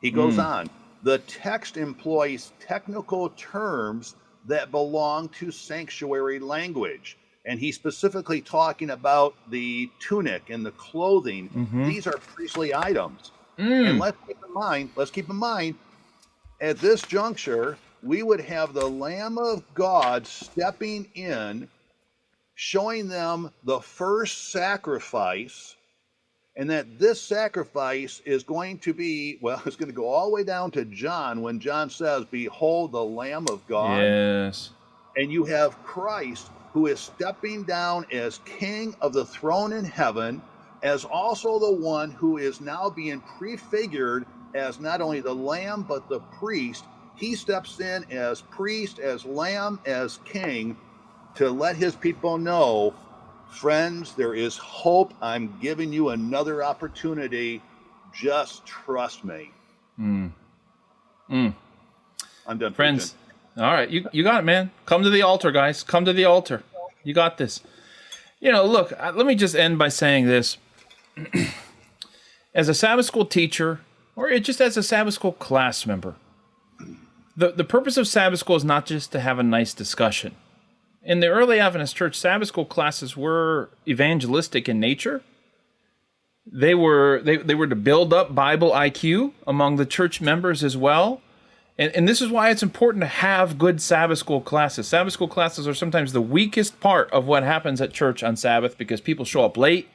S2: He goes on, the text employs technical terms that belong to sanctuary language. And he's specifically talking about the tunic and the clothing. These are priestly items. And let's keep in mind, at this juncture, we would have the Lamb of God stepping in, showing them the first sacrifice, and that this sacrifice is going to be, it's going to go all the way down to John when John says, behold the Lamb of God.
S1: Yes.
S2: And you have Christ who is stepping down as king of the throne in heaven, as also the one who is now being prefigured as not only the lamb, but the priest. He steps in as priest, as lamb, as king, to let his people know, friends, there is hope. I'm giving you another opportunity. Just trust me. I'm done.
S1: Friends, all right, you got it, man. Come to the altar, guys. Come to the altar. You got this. Look, let me just end by saying this. As a Sabbath school teacher, or just as a Sabbath school class member, the purpose of Sabbath school is not just to have a nice discussion. In the early Adventist church, Sabbath school classes were evangelistic in nature. They were to build up Bible IQ among the church members as well. And this is why it's important to have good Sabbath school classes. Sabbath school classes are sometimes the weakest part of what happens at church on Sabbath because people show up late.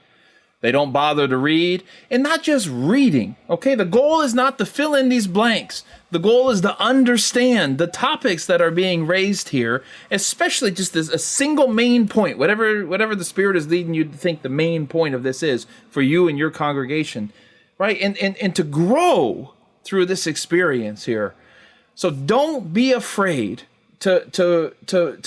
S1: They don't bother to read. And not just reading, okay? The goal is not to fill in these blanks. The goal is to understand the topics that are being raised here, especially just as a single main point, whatever the Spirit is leading you to think the main point of this is for you and your congregation, right? And to grow through this experience here. So don't be afraid to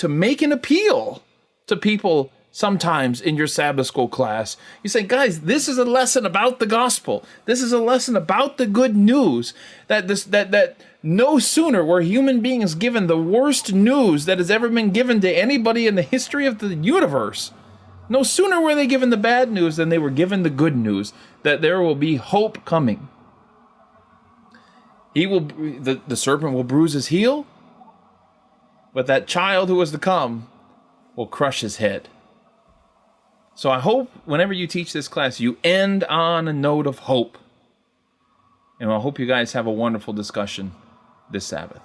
S1: make an appeal to people sometimes in your Sabbath school class. You say, guys, this is a lesson about the gospel. This is a lesson about the good news that no sooner were human beings given the worst news that has ever been given to anybody in the history of the universe. No sooner were they given the bad news than they were given the good news that there will be hope coming. The serpent will bruise his heel, but that child who was to come will crush his head. So I hope whenever you teach this class, you end on a note of hope. And I hope you guys have a wonderful discussion this Sabbath.